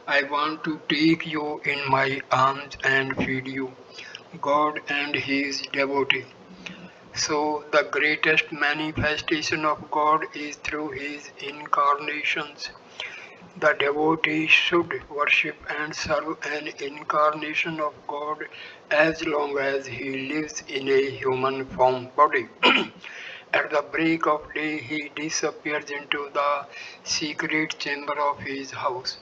[SPEAKER 1] I want to take you in my arms and feed you." God and His devotee. So the greatest manifestation of God is through His incarnations. The devotee should worship and serve an incarnation of God as long as he lives in a human form body. At the break of day, he disappears into the secret chamber of his house.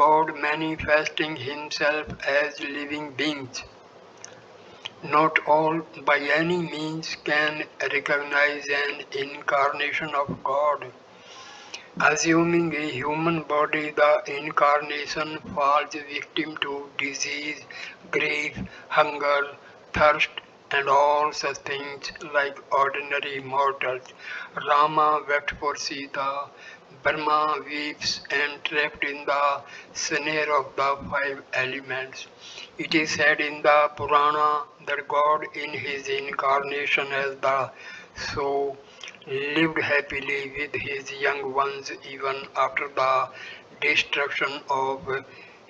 [SPEAKER 1] God manifesting himself as living beings. Not all by any means can recognize an incarnation of God. Assuming a human body, the incarnation falls victim to disease, grief, hunger, thirst, and all such things like ordinary mortals. Rama wept for Sita, Brahma weeps and trapped in the snare of the five elements. It is said in the Purana that God in his incarnation as the soul lived happily with his young ones even after the destruction of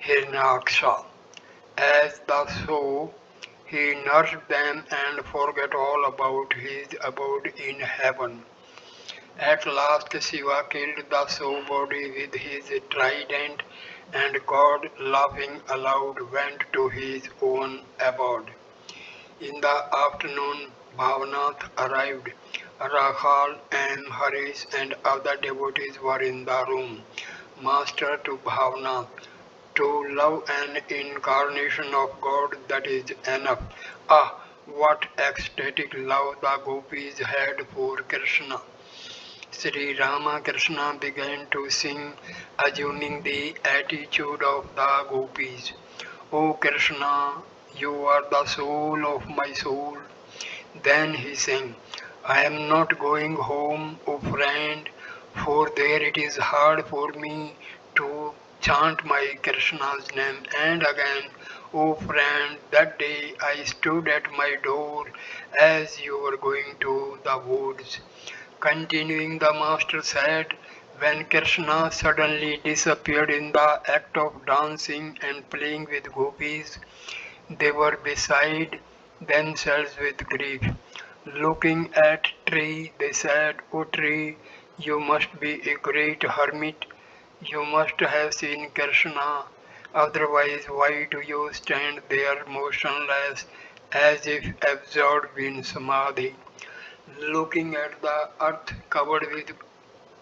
[SPEAKER 1] Hiranyaksha. As the soul, he nursed them and forgot all about his abode in heaven. At last Shiva killed the soul body with his trident, and God, laughing aloud, went to his own abode. In the afternoon, Bhavanath arrived. Rakhal and Harish and other devotees were in the room. Master to Bhavanath, to love an incarnation of God, that is enough. Ah, what ecstatic love the gopis had for Krishna. Sri Ramakrishna began to sing, assuming the attitude of the gopis. O Krishna, you are the soul of my soul. Then he sang, I am not going home, O friend, for there it is hard for me to chant my Krishna's name. And again, O friend, that day I stood at my door as you were going to the woods. Continuing, the master said, when Krishna suddenly disappeared in the act of dancing and playing with gopis, they were beside themselves with grief. Looking at tree, they said, O tree, you must be a great hermit. You must have seen Krishna. Otherwise, why do you stand there motionless as if absorbed in samadhi? Looking at the earth covered with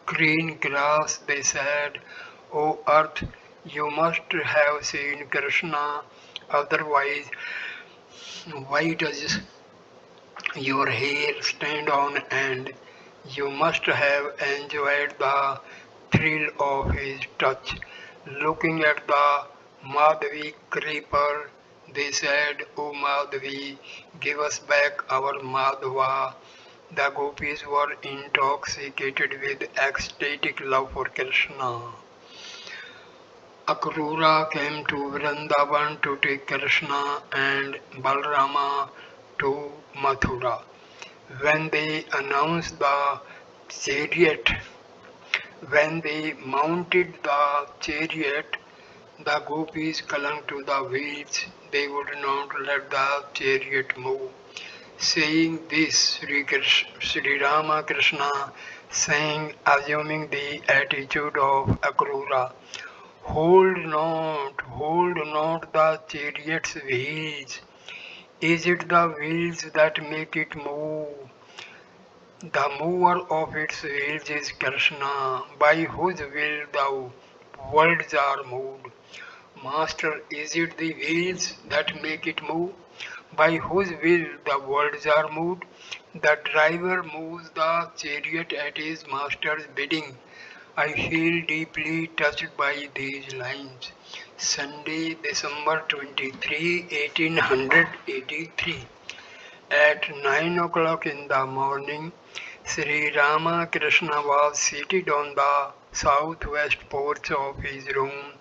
[SPEAKER 1] green grass, they said, O earth, you must have seen Krishna. Otherwise, why does your hair stand on end? You must have enjoyed the thrill of his touch. Looking at the Madhvi creeper, they said, O Madhvi, give us back our Madhva. The gopis were intoxicated with ecstatic love for Krishna. Akrura came to Vrindavan to take Krishna and Balarama to Mathura. When they announced the chariot, when they mounted the chariot, the gopis clung to the wheels. They would not let the chariot move. Saying this, Sri Ramakrishna sang, assuming the attitude of Akrura. Hold not the chariot's wheels. Is it the wheels that make it move? The mover of its wheels is Krishna, by whose will the worlds are moved. Master, is it the wheels that make it move? By whose will the worlds are moved? The driver moves the chariot at his master's bidding. I feel deeply touched by these lines. Sunday, December 23, 1883. At 9 o'clock in the morning, Sri Ramakrishna was seated on the southwest porch of his room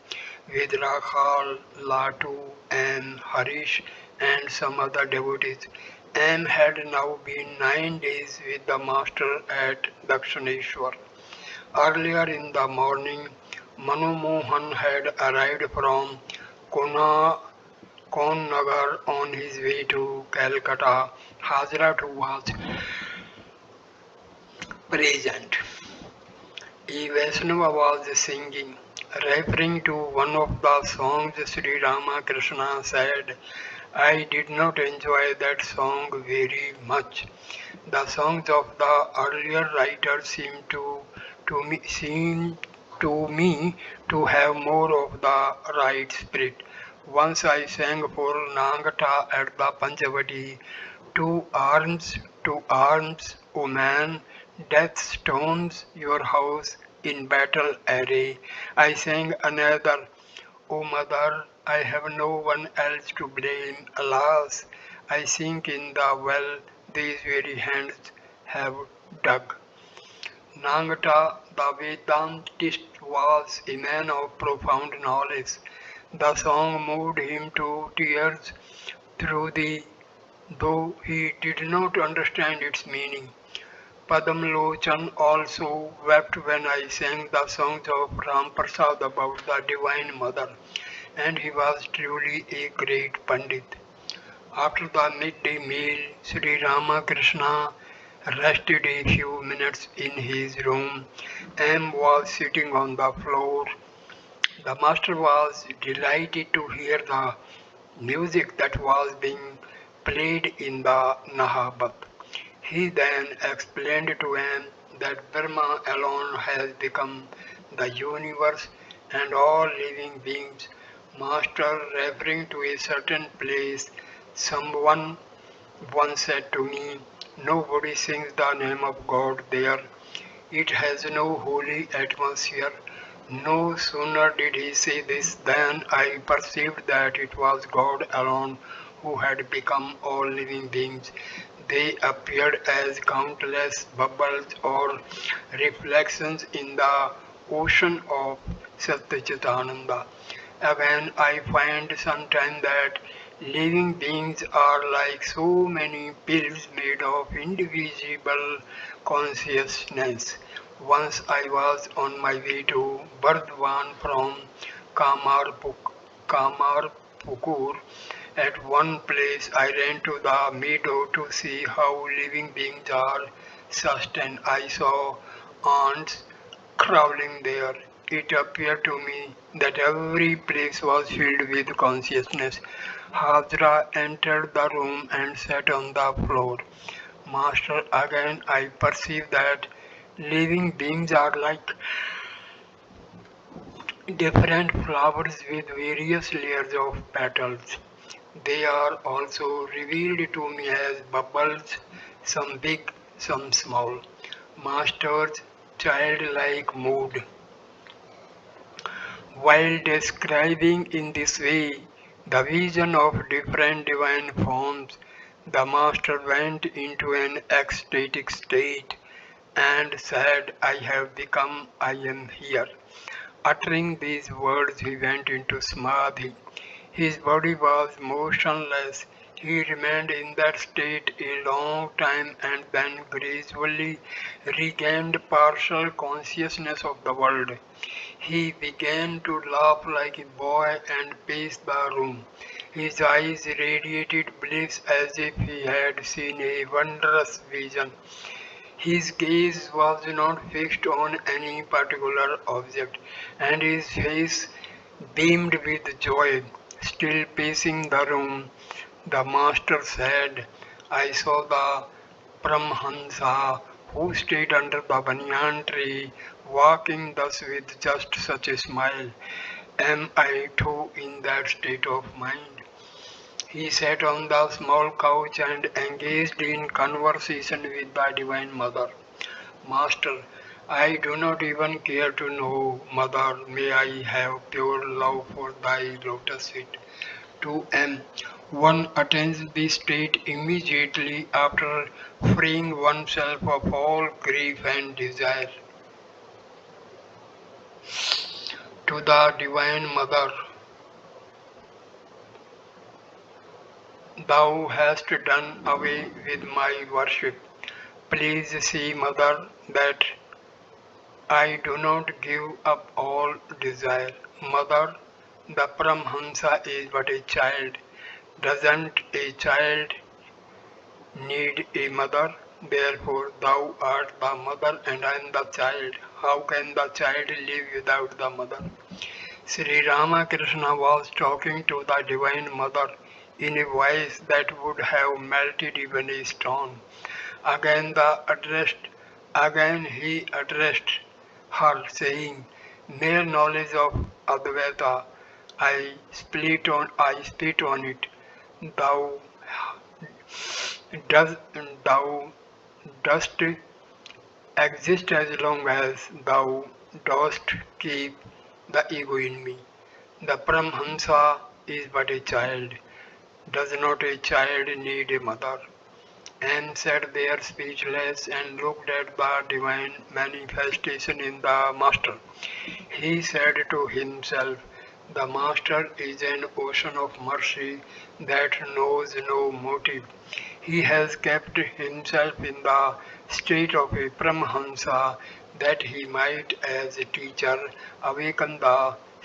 [SPEAKER 1] with Rakhal, Latu, and Harish and some other devotees. M had now been 9 days with the master at Dakshineshwar. Earlier in the morning, Manu Mohan had arrived from Kona, Konnagar on his way to Calcutta. Hazrat was present. A Vaishnava was singing. Referring to one of the songs, Sri Ramakrishna said, I did not enjoy that song very much. The songs of the earlier writers seem to me to have more of the right spirit. Once I sang for Nangata at the Panchavati, two arms, O man, death storms your house in battle array. I sang another, O mother, I have no one else to blame. Alas, I sink in the well these very hands have dug. Nangata, the Vedantist, was a man of profound knowledge. The song moved him to tears though he did not understand its meaning. Padamlochan also wept when I sang the songs of Ram Prasad about the Divine Mother, and he was truly a great Pandit. After the midday meal, Sri Ramakrishna rested a few minutes in his room. M was sitting on the floor. The master was delighted to hear the music that was being played in the Nahabat. He then explained to M that Brahma alone has become the universe and all living beings. Master, referring to a certain place, someone One said to me, "Nobody sings the name of God there. It has no holy atmosphere." No sooner did he say this than I perceived that it was God alone who had become all living beings. They appeared as countless bubbles or reflections in the ocean of Satchitananda. Again, I find sometimes that living beings are like so many pills made of indivisible consciousness. Once I was on my way to Burdwan from Kamarpukur. At one place I ran to the meadow to see how living beings are sustained. I saw ants crawling there. It appeared to me that every place was filled with consciousness. Hajra entered the room and sat on the floor. Master, again I perceive that living beings are like different flowers with various layers of petals. They are also revealed to me as bubbles, some big, some small. Master's childlike mood. While describing in this way the vision of different divine forms, the Master went into an ecstatic state and said, "I have become, I am here." Uttering these words, he went into Samadhi. His body was motionless. He remained in that state a long time and then gradually regained partial consciousness of the world. He began to laugh like a boy and pace the room. His eyes radiated bliss as if he had seen a wondrous vision. His gaze was not fixed on any particular object, and his face beamed with joy. Still pacing the room, the Master said, "I saw the Paramahamsa who stayed under the banyan tree, walking thus with just such a smile. Am I too in that state of mind?" He sat on the small couch and engaged in conversation with the Divine Mother. "Master, I do not even care to know, Mother, may I have pure love for thy lotus feet." 2m. One attains this state immediately after freeing oneself of all grief and desire. To the Divine Mother, thou hast done away with my worship. Please see, Mother, that I do not give up all desire. Mother, the Paramhamsa is but a child. Doesn't a child need a mother? Therefore, thou art the mother and I am the child. How can the child live without the mother? Sri Ramakrishna was talking to the Divine Mother in a voice that would have melted even a stone. Again, again he addressed her, saying, "Mere knowledge of Advaita, I spit on it. Thou does thou dost exist as long as thou dost keep the ego in me. The Paramhamsa is but a child. Does not a child need a mother?" And sat there speechless and looked at the divine manifestation in the Master. He said to himself, "The Master is an ocean of mercy that knows no motive. He has kept himself in the state of a Paramahamsa that he might, as a teacher, awaken the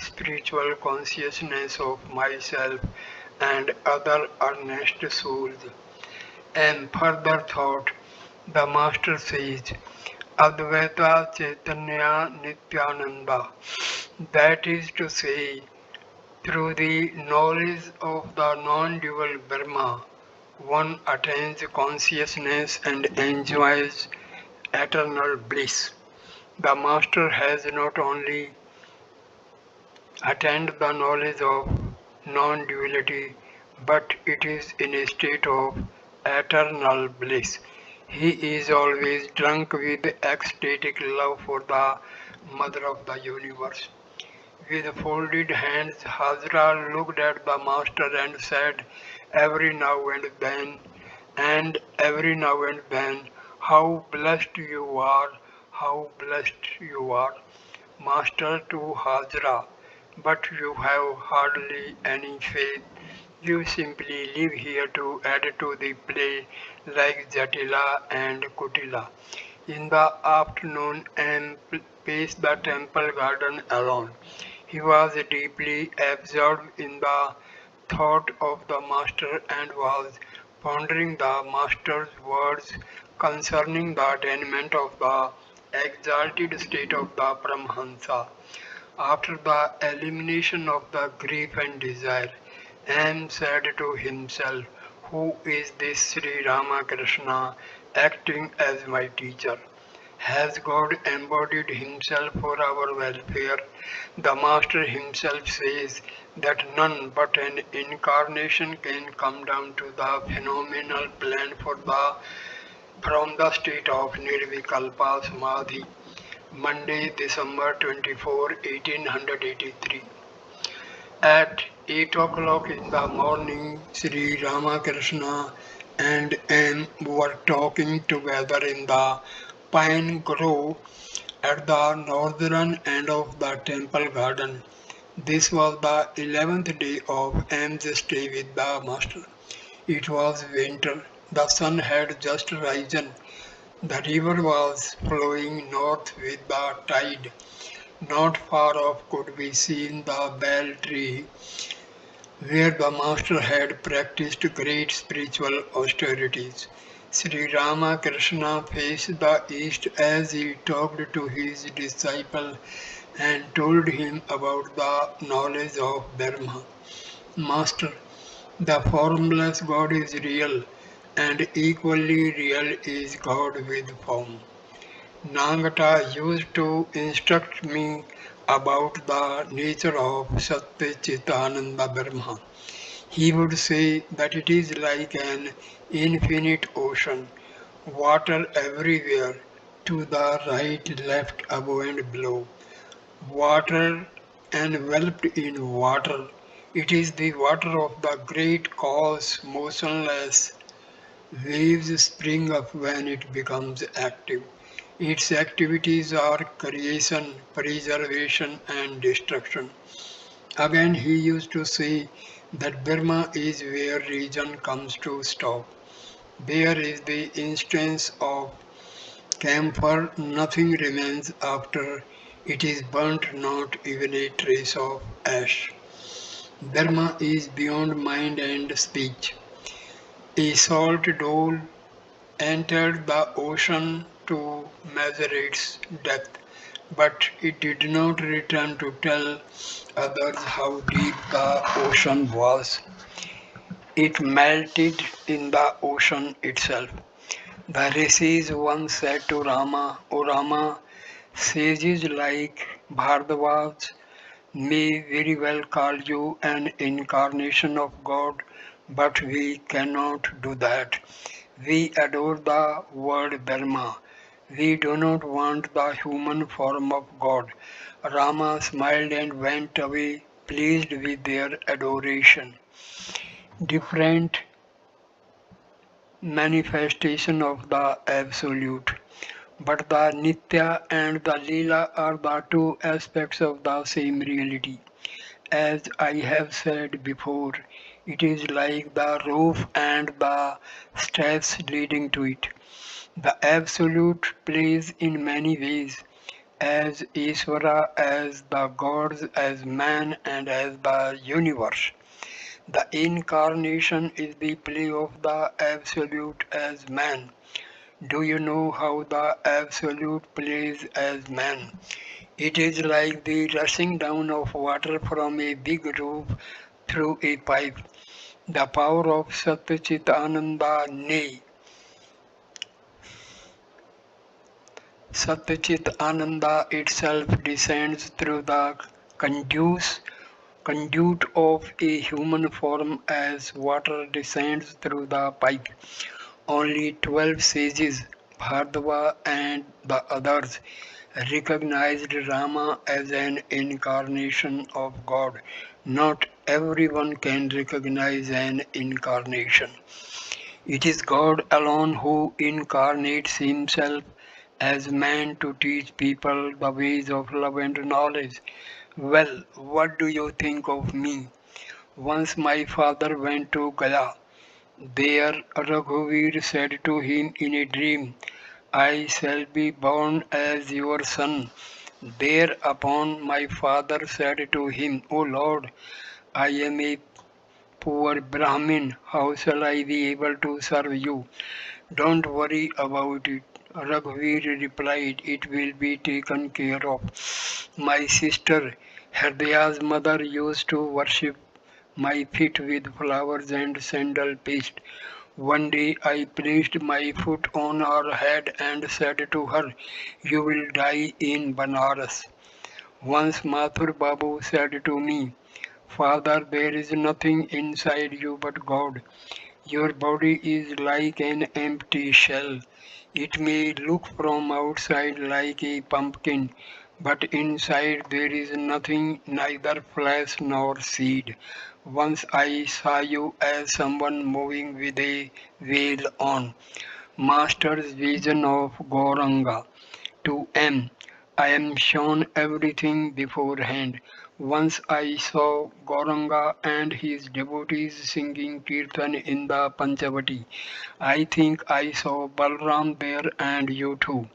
[SPEAKER 1] spiritual consciousness of myself and other earnest souls." And further thought, the Master says, "Advaita Chaitanya Nityananda." That is to say, through the knowledge of the non-dual Brahma, one attains consciousness and enjoys eternal bliss. The Master has not only attained the knowledge of non-duality, but it is in a state of eternal bliss. He is always drunk with ecstatic love for the Mother of the Universe. With folded hands, Hazra looked at the master and said every now every now and then, how blessed you are, how blessed you are, Master to Hazra, but you have hardly any faith. You simply live here to add to the play like Jatila and Kutila. In the afternoon and paced the temple garden alone. He was deeply absorbed in the thought of the master and was pondering the master's words concerning the attainment of the exalted state of the Paramahamsa. After the elimination of the grief and desire, M said to himself, who is this Sri Ramakrishna acting as my teacher? Has God embodied himself for our welfare? The Master himself says that none but an incarnation can come down to the phenomenal plan from the state of Nirvikalpa Samadhi. Monday, December 24, 1883. At 8 o'clock in the morning, Sri Ramakrishna and M were talking together in the pine grove at the northern end of the temple garden. This was the 11th day of M's stay with the master. It was winter. The sun had just risen. The river was flowing north with the tide. Not far off could be seen the bell tree where the master had practiced great spiritual austerities. Sri Ramakrishna faced the east as he talked to his disciple and told him about the knowledge of Brahma. Master, the formless God is real, and equally real is God with form. Nagata used to instruct me about the nature of Satya Chitananda Brahma. He would say that it is like an infinite ocean, water everywhere, to the right, left, above, and below. Water enveloped in water. It is the water of the great cause, motionless. Waves spring up when it becomes active. Its activities are creation, preservation, and destruction. Again, he used to say that Burma is where reason comes to stop. There is the instance of camphor, nothing remains after it is burnt, not even a trace of ash. Burma is beyond mind and speech. A salt dole entered the ocean to measure its depth, but it did not return to tell others how deep the ocean was. It melted in the ocean itself. The rishis once said to Rama, O Rama, sages like Bhardavas may very well call you an incarnation of God, but we cannot do that. We adore the word Brahma. We do not want the human form of God. Rama smiled and went away, pleased with their adoration. Different manifestation of the Absolute. But the Nitya and the Leela are the two aspects of the same reality. As I have said before, it is like the roof and the steps leading to it. The Absolute plays in many ways, as Ishvara, as the gods, as man, and as the universe. The incarnation is the play of the Absolute as man. Do you know how the Absolute plays as man? It is like the rushing down of water from a big roof through a pipe. The power of Satchitananda Nay. Satchit Ananda itself descends through the conduits conduit of a human form as water descends through the pipe. Only 12 sages, Bhardava and the others, recognized Rama as an incarnation of God. Not everyone can recognize an incarnation. It is God alone who incarnates himself as man to teach people the ways of love and knowledge. Well, what do you think of me? Once my father went to Gaya. There Raghuveer said to him in a dream, I shall be born as your son. Thereupon my father said to him, O Lord, I am a poor Brahmin. How shall I be able to serve you? Don't worry about it. Raghuveer replied, It will be taken care of. My sister Hridaya's mother used to worship my feet with flowers and sandal paste. One day I placed my foot on her head and said to her, You will die in Banaras. Once Mathur Babu said to me, Father, there is nothing inside you but God. Your body is like an empty shell. It may look from outside like a pumpkin, but inside there is nothing, neither flesh nor seed. Once I saw you as someone moving with a veil on. Master's vision of Gauranga. To M. I am shown everything beforehand. Once I saw Gauranga and his devotees singing Kirtan in the Panchavati. I think I saw Balram there and you too.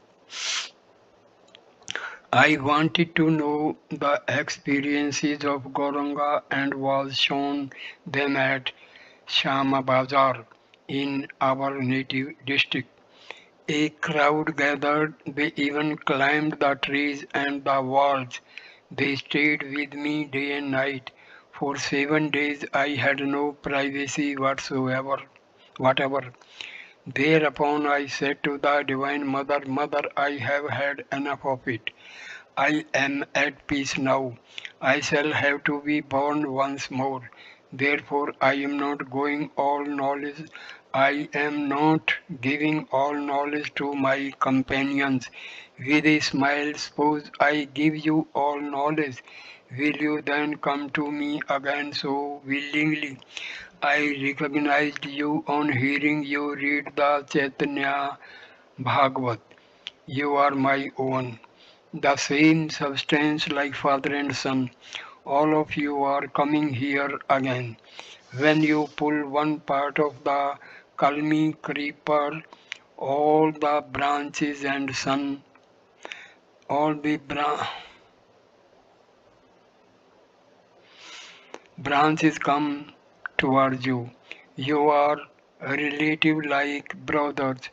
[SPEAKER 1] I wanted to know the experiences of Gauranga and was shown them at Shama Bazar in our native district. A crowd gathered, they even climbed the trees and the walls. They stayed with me day and night. For 7 days I had no privacy whatever. Thereupon I said to the Divine Mother, Mother, I have had enough of it. I am at peace now. I shall have to be born once more. Therefore I am not going all knowledge. I am not giving all knowledge to my companions. With a smile, suppose I give you all knowledge. Will you then come to me again so willingly? I recognized you on hearing you read the Chaitanya Bhagavat. You are my own. The same substance like father and son. All of you are coming here again. When you pull one part of the Kalmi creeper, all the branches and sun, all the branches come towards you. You are relative like brothers.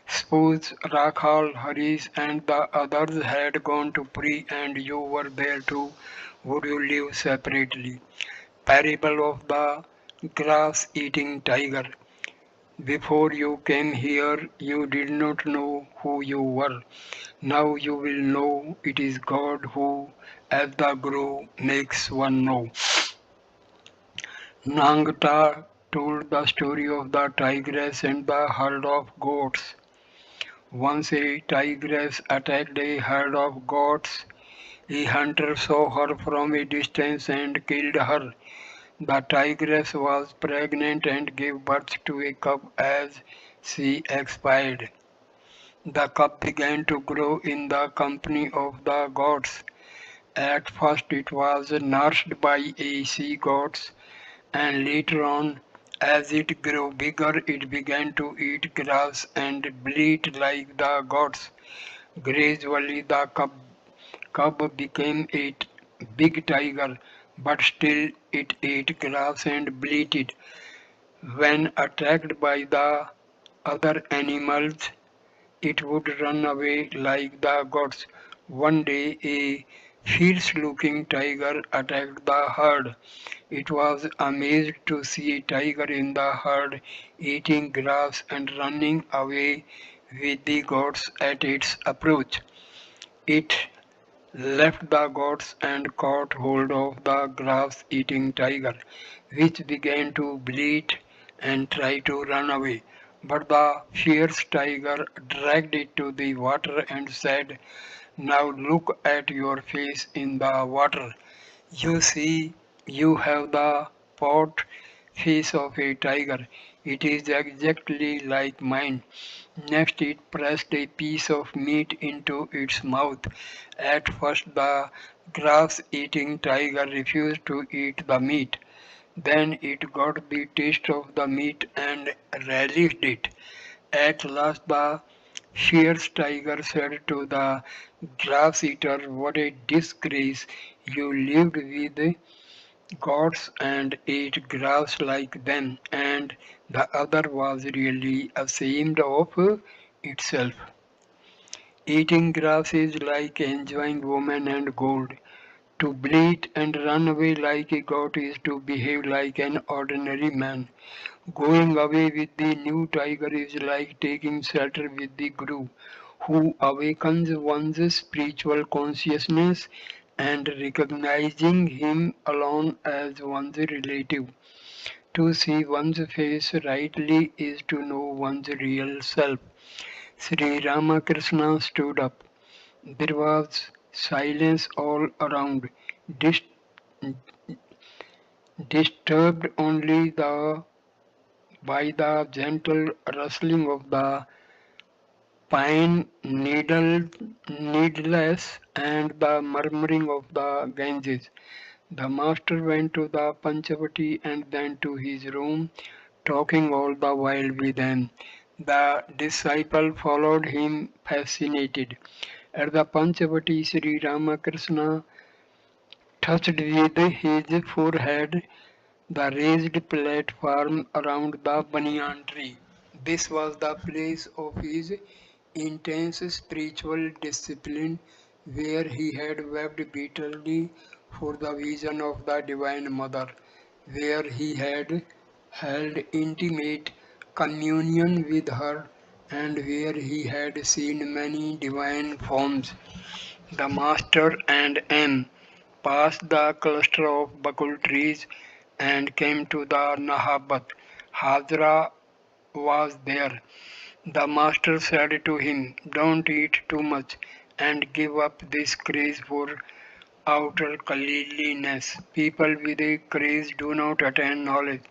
[SPEAKER 1] Suppose Rakhal, Harish and the others had gone to Puri and you were there too, would you live separately? Parable of the grass-eating tiger. Before you came here, you did not know who you were. Now you will know it is God who, as the Guru, makes one know. Nangta told the story of the tigress and the herd of goats. Once a tigress attacked a herd of goats. A hunter saw her from a distance and killed her. The tigress was pregnant and gave birth to a cub as she expired. The cub began to grow in the company of the goats. At first it was nursed by a she goat, and later on, as it grew bigger, it began to eat grass and bleat like the goats. Gradually, the cub became a big tiger, but still it ate grass and bleated. When attacked by the other animals, it would run away like the goats. One day, a fierce looking tiger attacked the herd. It was amazed to see a tiger in the herd eating grass and running away with the goats at its approach. It left the goats and caught hold of the grass-eating tiger, which began to bleat and try to run away. But the fierce tiger dragged it to the water and said, "Now look at your face in the water. You see, you have the pot face of a tiger. It is exactly like mine." Next it pressed a piece of meat into its mouth. At first the grass-eating tiger refused to eat the meat. Then it got the taste of the meat and relished it. At last the fierce tiger said to the grass-eater, "What a disgrace! You lived with goats and ate grass like them." And the other was really ashamed of itself. Eating grass is like enjoying women and gold. To bleat and run away like a goat is to behave like an ordinary man. Going away with the new tiger is like taking shelter with the Guru, who awakens one's spiritual consciousness and recognizing him alone as one's relative. To see one's face rightly is to know one's real self. Sri Ramakrishna stood up. There was silence all around, dis- disturbed only by the gentle rustling of the pine needles and the murmuring of the Ganges. The master went to the Panchavati and then to his room, talking all the while with them. The disciple followed him fascinated. At the Panchavati, Sri Ramakrishna touched with his forehead the raised platform around the banyan tree. This was the place of his intense spiritual discipline, where he had wept bitterly for the vision of the Divine Mother, where he had held intimate communion with her, and where he had seen many divine forms. The master and M passed the cluster of bakul trees and came to the Nahabat. Hajra was there. The master said to him, "Don't eat too much and give up this craze for outer cleanliness. People with a craze do not attain knowledge.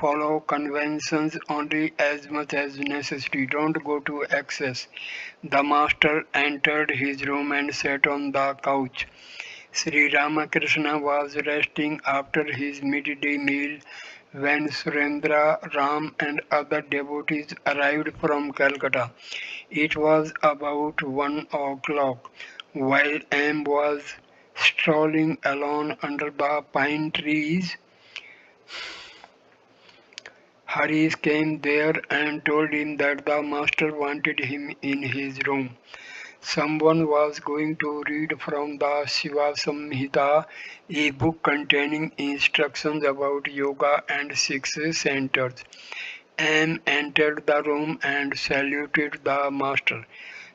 [SPEAKER 1] Follow conventions only as much as necessary. Don't go to excess." The master entered his room and sat on the couch. Sri Ramakrishna was resting after his midday meal when Surendra, Ram, and other devotees arrived from Calcutta. It was about 1 o'clock. While M was strolling alone under the pine trees, Haris came there and told him that the master wanted him in his room. Someone was going to read from the Shiva Samhita, a book containing instructions about yoga and six centers. M entered the room and saluted the master.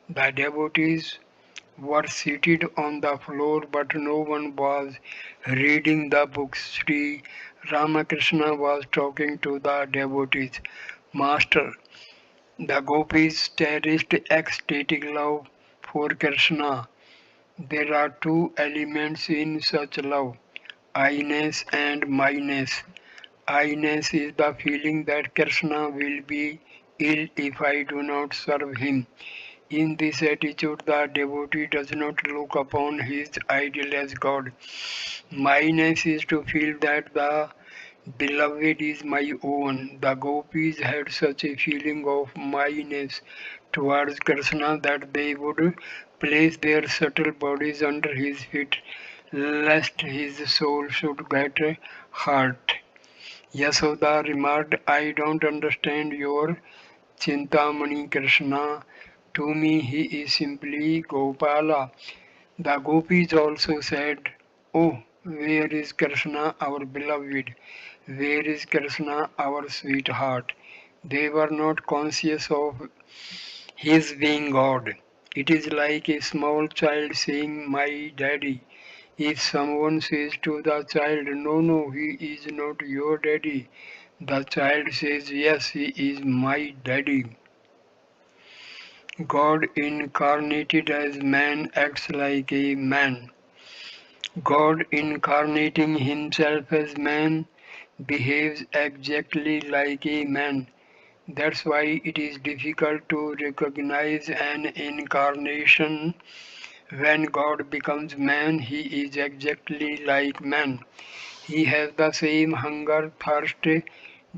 [SPEAKER 1] The devotees were seated on the floor, but no one was reading the books. Sri Ramakrishna was talking to the devotees. "Master, the gopis cherished ecstatic love for Krishna. There are two elements in such love: I-ness and myness. I-ness is the feeling that Krishna will be ill if I do not serve him. In this attitude, the devotee does not look upon his idol as God. Myness is to feel that the beloved is my own." The gopis had such a feeling of myness towards Krishna that they would place their subtle bodies under his feet lest his soul should get hurt. Yasoda remarked, "I don't understand your Chintamani Krishna. To me he is simply Gopala." The gopis also said, "Oh, where is Krishna, our beloved? Where is Krishna, our sweetheart?" They were not conscious of his being God. It is like a small child saying, "My daddy." If someone says to the child, "No, no, he is not your daddy," the child says, "Yes, he is my daddy." God incarnated as man acts like a man. God incarnating himself as man behaves exactly like a man. That's why it is difficult to recognize an incarnation. When God becomes man, he is exactly like man. He has the same hunger, thirst,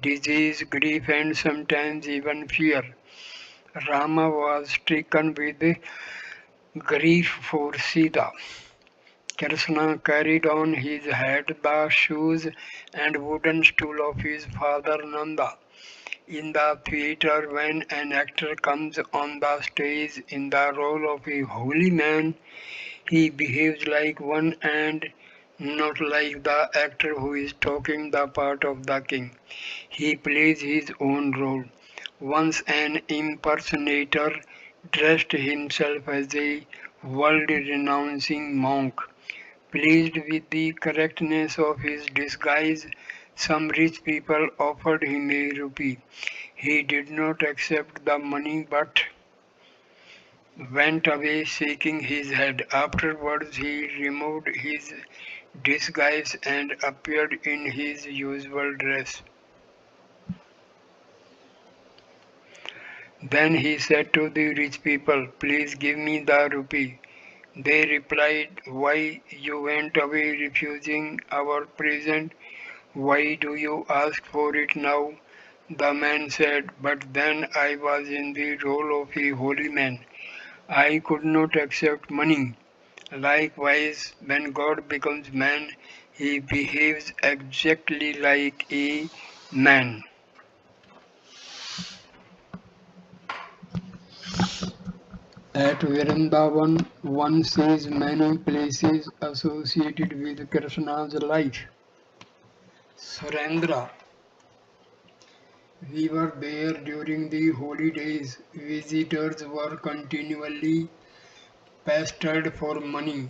[SPEAKER 1] disease, grief, and sometimes even fear. Rama was stricken with grief for Sita. Krishna carried on his head the shoes and wooden stool of his father Nanda. In the theatre, when an actor comes on the stage in the role of a holy man, he behaves like one and not like the actor who is talking the part of the king. He plays his own role. Once an impersonator dressed himself as a world-renouncing monk. Pleased with the correctness of his disguise, some rich people offered him a rupee. He did not accept the money but went away shaking his head. Afterwards, he removed his disguise and appeared in his usual dress. Then he said to the rich people, "Please give me the rupee." They replied, "Why, you went away refusing our present. Why do you ask for it now?" The man said, "But then I was in the role of a holy man. I could not accept money." Likewise, when God becomes man, he behaves exactly like a man. At Vrindavan, one sees many places associated with Krishna's life. Surendra, we were there during the holy days. Visitors were continually pestered for money.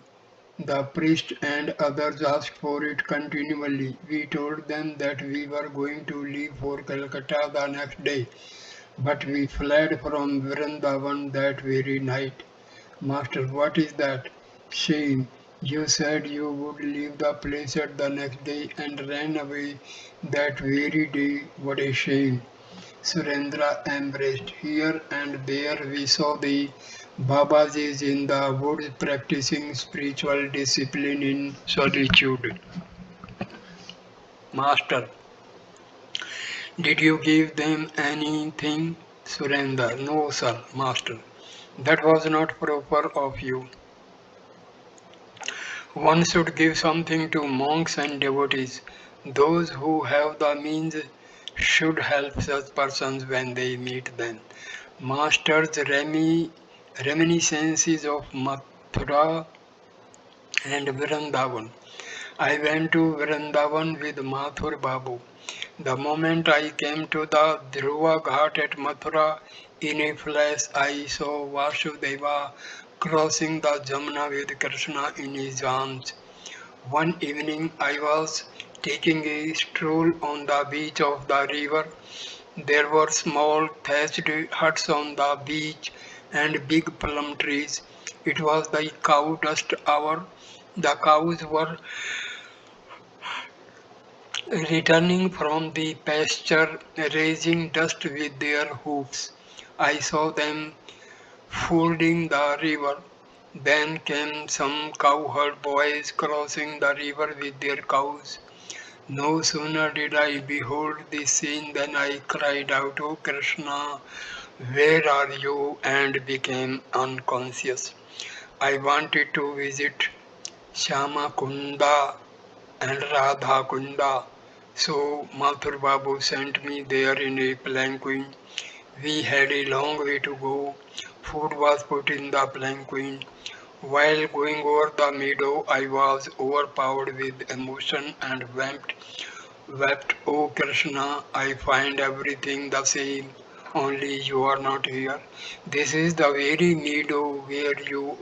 [SPEAKER 1] The priest and others asked for it continually. We told them that we were going to leave for Calcutta the next day, but we fled from Vrindavan that very night. Master, what is that? Shame. You said you would leave the place at the next day and ran away that very day. What a shame. Surendra embraced. Here and there we saw the Babajis in the woods practicing spiritual discipline in solitude. Master, did you give them anything? Surendra, no, sir, master. That was not proper of you. One should give something to monks and devotees. Those who have the means should help such persons when they meet them. Master's reminiscences of Mathura and Vrindavan. I went to Vrindavan with Mathur Babu. The moment I came to the Dhruva Ghat at Mathura, in a flash I saw Vasudeva crossing the Jamuna with Krishna in his arms. One evening I was taking a stroll on the beach of the river. There were small thatched huts on the beach and big plum trees. It was the cow dust hour. The cows were returning from the pasture, raising dust with their hoofs. I saw them fording the river. Then came some cowherd boys crossing the river with their cows. No sooner did I behold this scene than I cried out, "O Krishna, where are you?" and became unconscious. I wanted to visit Shama Kunda and Radha Kunda, so Mathur Babu sent me there in a palanquin. We had a long way to go. Food was put in the palanquin. While going over the meadow, I was overpowered with emotion and wept, "O Krishna, I find everything the same. only you are not here. This is the very meadow where you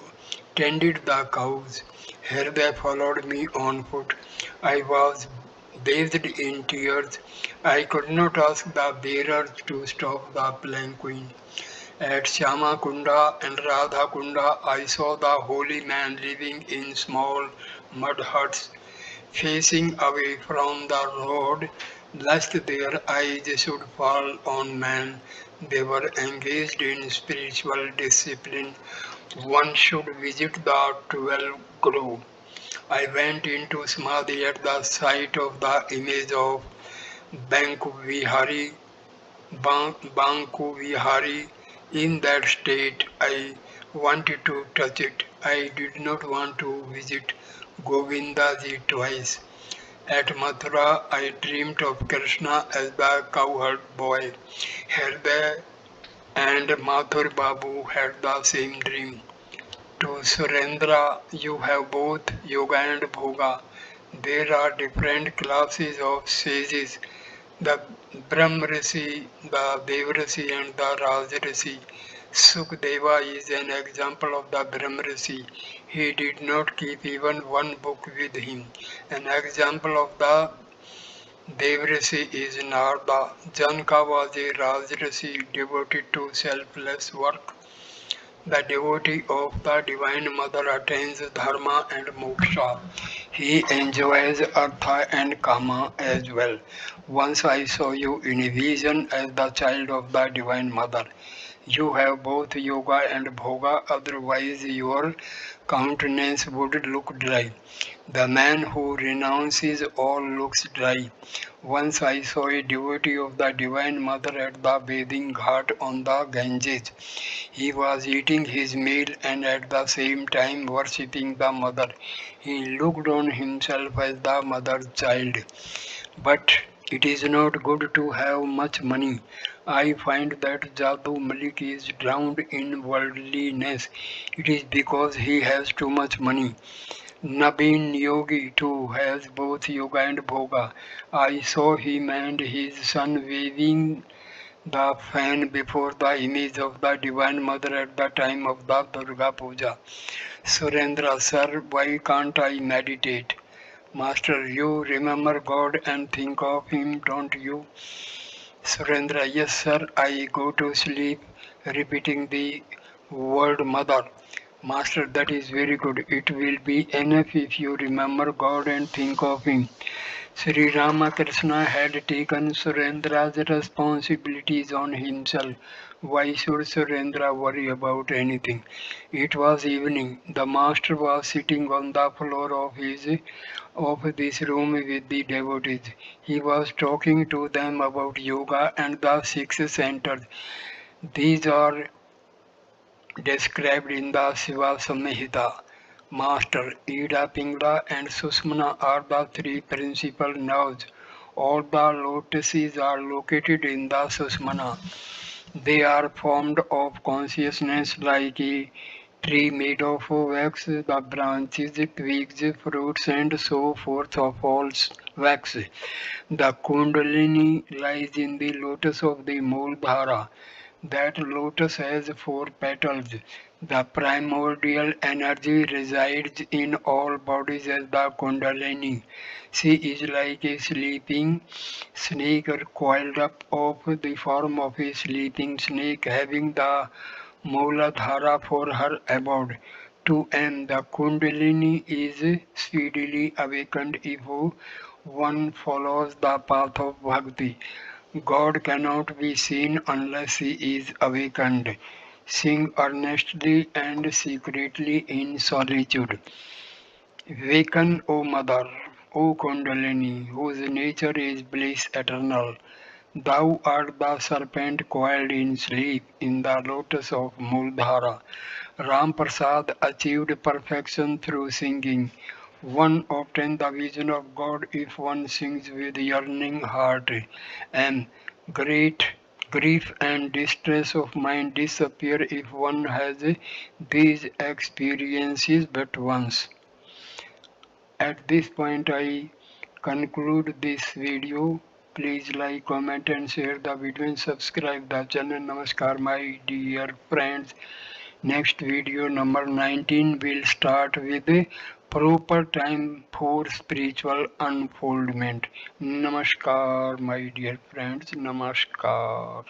[SPEAKER 1] tended the cows. Here they followed me on foot. I was bathed in tears. I could not ask the bearers to stop the palanquin. At Shyamakunda and Radhakunda, I saw the holy men living in small mud huts, facing away from the road, lest their eyes should fall on men. They were engaged in spiritual discipline. One should visit the 12 grove. I went into Samadhi at the sight of the image of Banku Vihari Banku Vihari. In that state, I wanted to touch it. I did not want to visit Govindaji twice. At Mathura, I dreamed of Krishna as the cowherd boy. Herde and Mathur Babu had the same dream. To Surendra, you have both yoga and bhoga. There are different classes of sages, the Brahmrishi, the Devrasi and the Rajrishi. Sukadeva is an example of the Brahmrishi. He did not keep even one book with him. An example of the Devrasi is Narada. Janaka was a Rajrishi devoted to selfless work. The devotee of the Divine Mother attains dharma and moksha. He enjoys artha and kama as well. Once I saw you in a vision as the child of the Divine Mother. You have both yoga and bhoga, otherwise your countenance would look dry. The man who renounces all looks dry. Once I saw a devotee of the Divine Mother at the bathing ghat on the Ganges. He was eating his meal and at the same time worshipping the Mother. He looked on himself as the Mother's child. But it is not good to have much money. I find that Jadoo Malik is drowned in worldliness. It is because he has too much money. Nabin Yogi too has both yoga and bhoga. I saw him and his son waving the fan before the image of the Divine Mother at the time of the Durga Puja. Surendra, sir, why can't I meditate? Master, you remember God and think of Him, don't you? Surendra, yes, sir, I go to sleep repeating the word Mother. Master, that is very good. It will be enough if you remember God and think of Him. Sri Ramakrishna had taken Surendra's responsibilities on himself. Why should Surendra worry about anything? It was evening. The master was sitting on the floor of this room with the devotees. He was talking to them about yoga and the six centers. These are described in the Shiva Samhita. Master, Ida, Pingla, and Susmana are the three principal nerves. All the lotuses are located in the Susmana. They are formed of consciousness like a tree made of wax, the branches, twigs, fruits, and so forth of all wax. The Kundalini lies in the lotus of the Mooladhara. That lotus has four petals. The primordial energy resides in all bodies as the Kundalini. She is like a sleeping snake coiled up of the form of a sleeping snake having the Mooladhara for her abode. To end, the Kundalini is speedily awakened if one follows the path of bhakti. God cannot be seen unless he is awakened. Sing earnestly and secretly in solitude. Waken, O Mother, O Kundalini, whose nature is bliss eternal. Thou art the serpent coiled in sleep in the lotus of Mooladhara. Ram Prasad achieved perfection through singing. One obtains the vision of God if one sings with yearning heart, and great grief and distress of mind disappear if one has these experiences but once. At this point, I conclude this video. Please like, comment and share the video and subscribe the channel. Namaskar my dear friends. Next video number 19 will start with a proper time for spiritual unfoldment. Namaskar my dear friends. Namaskar.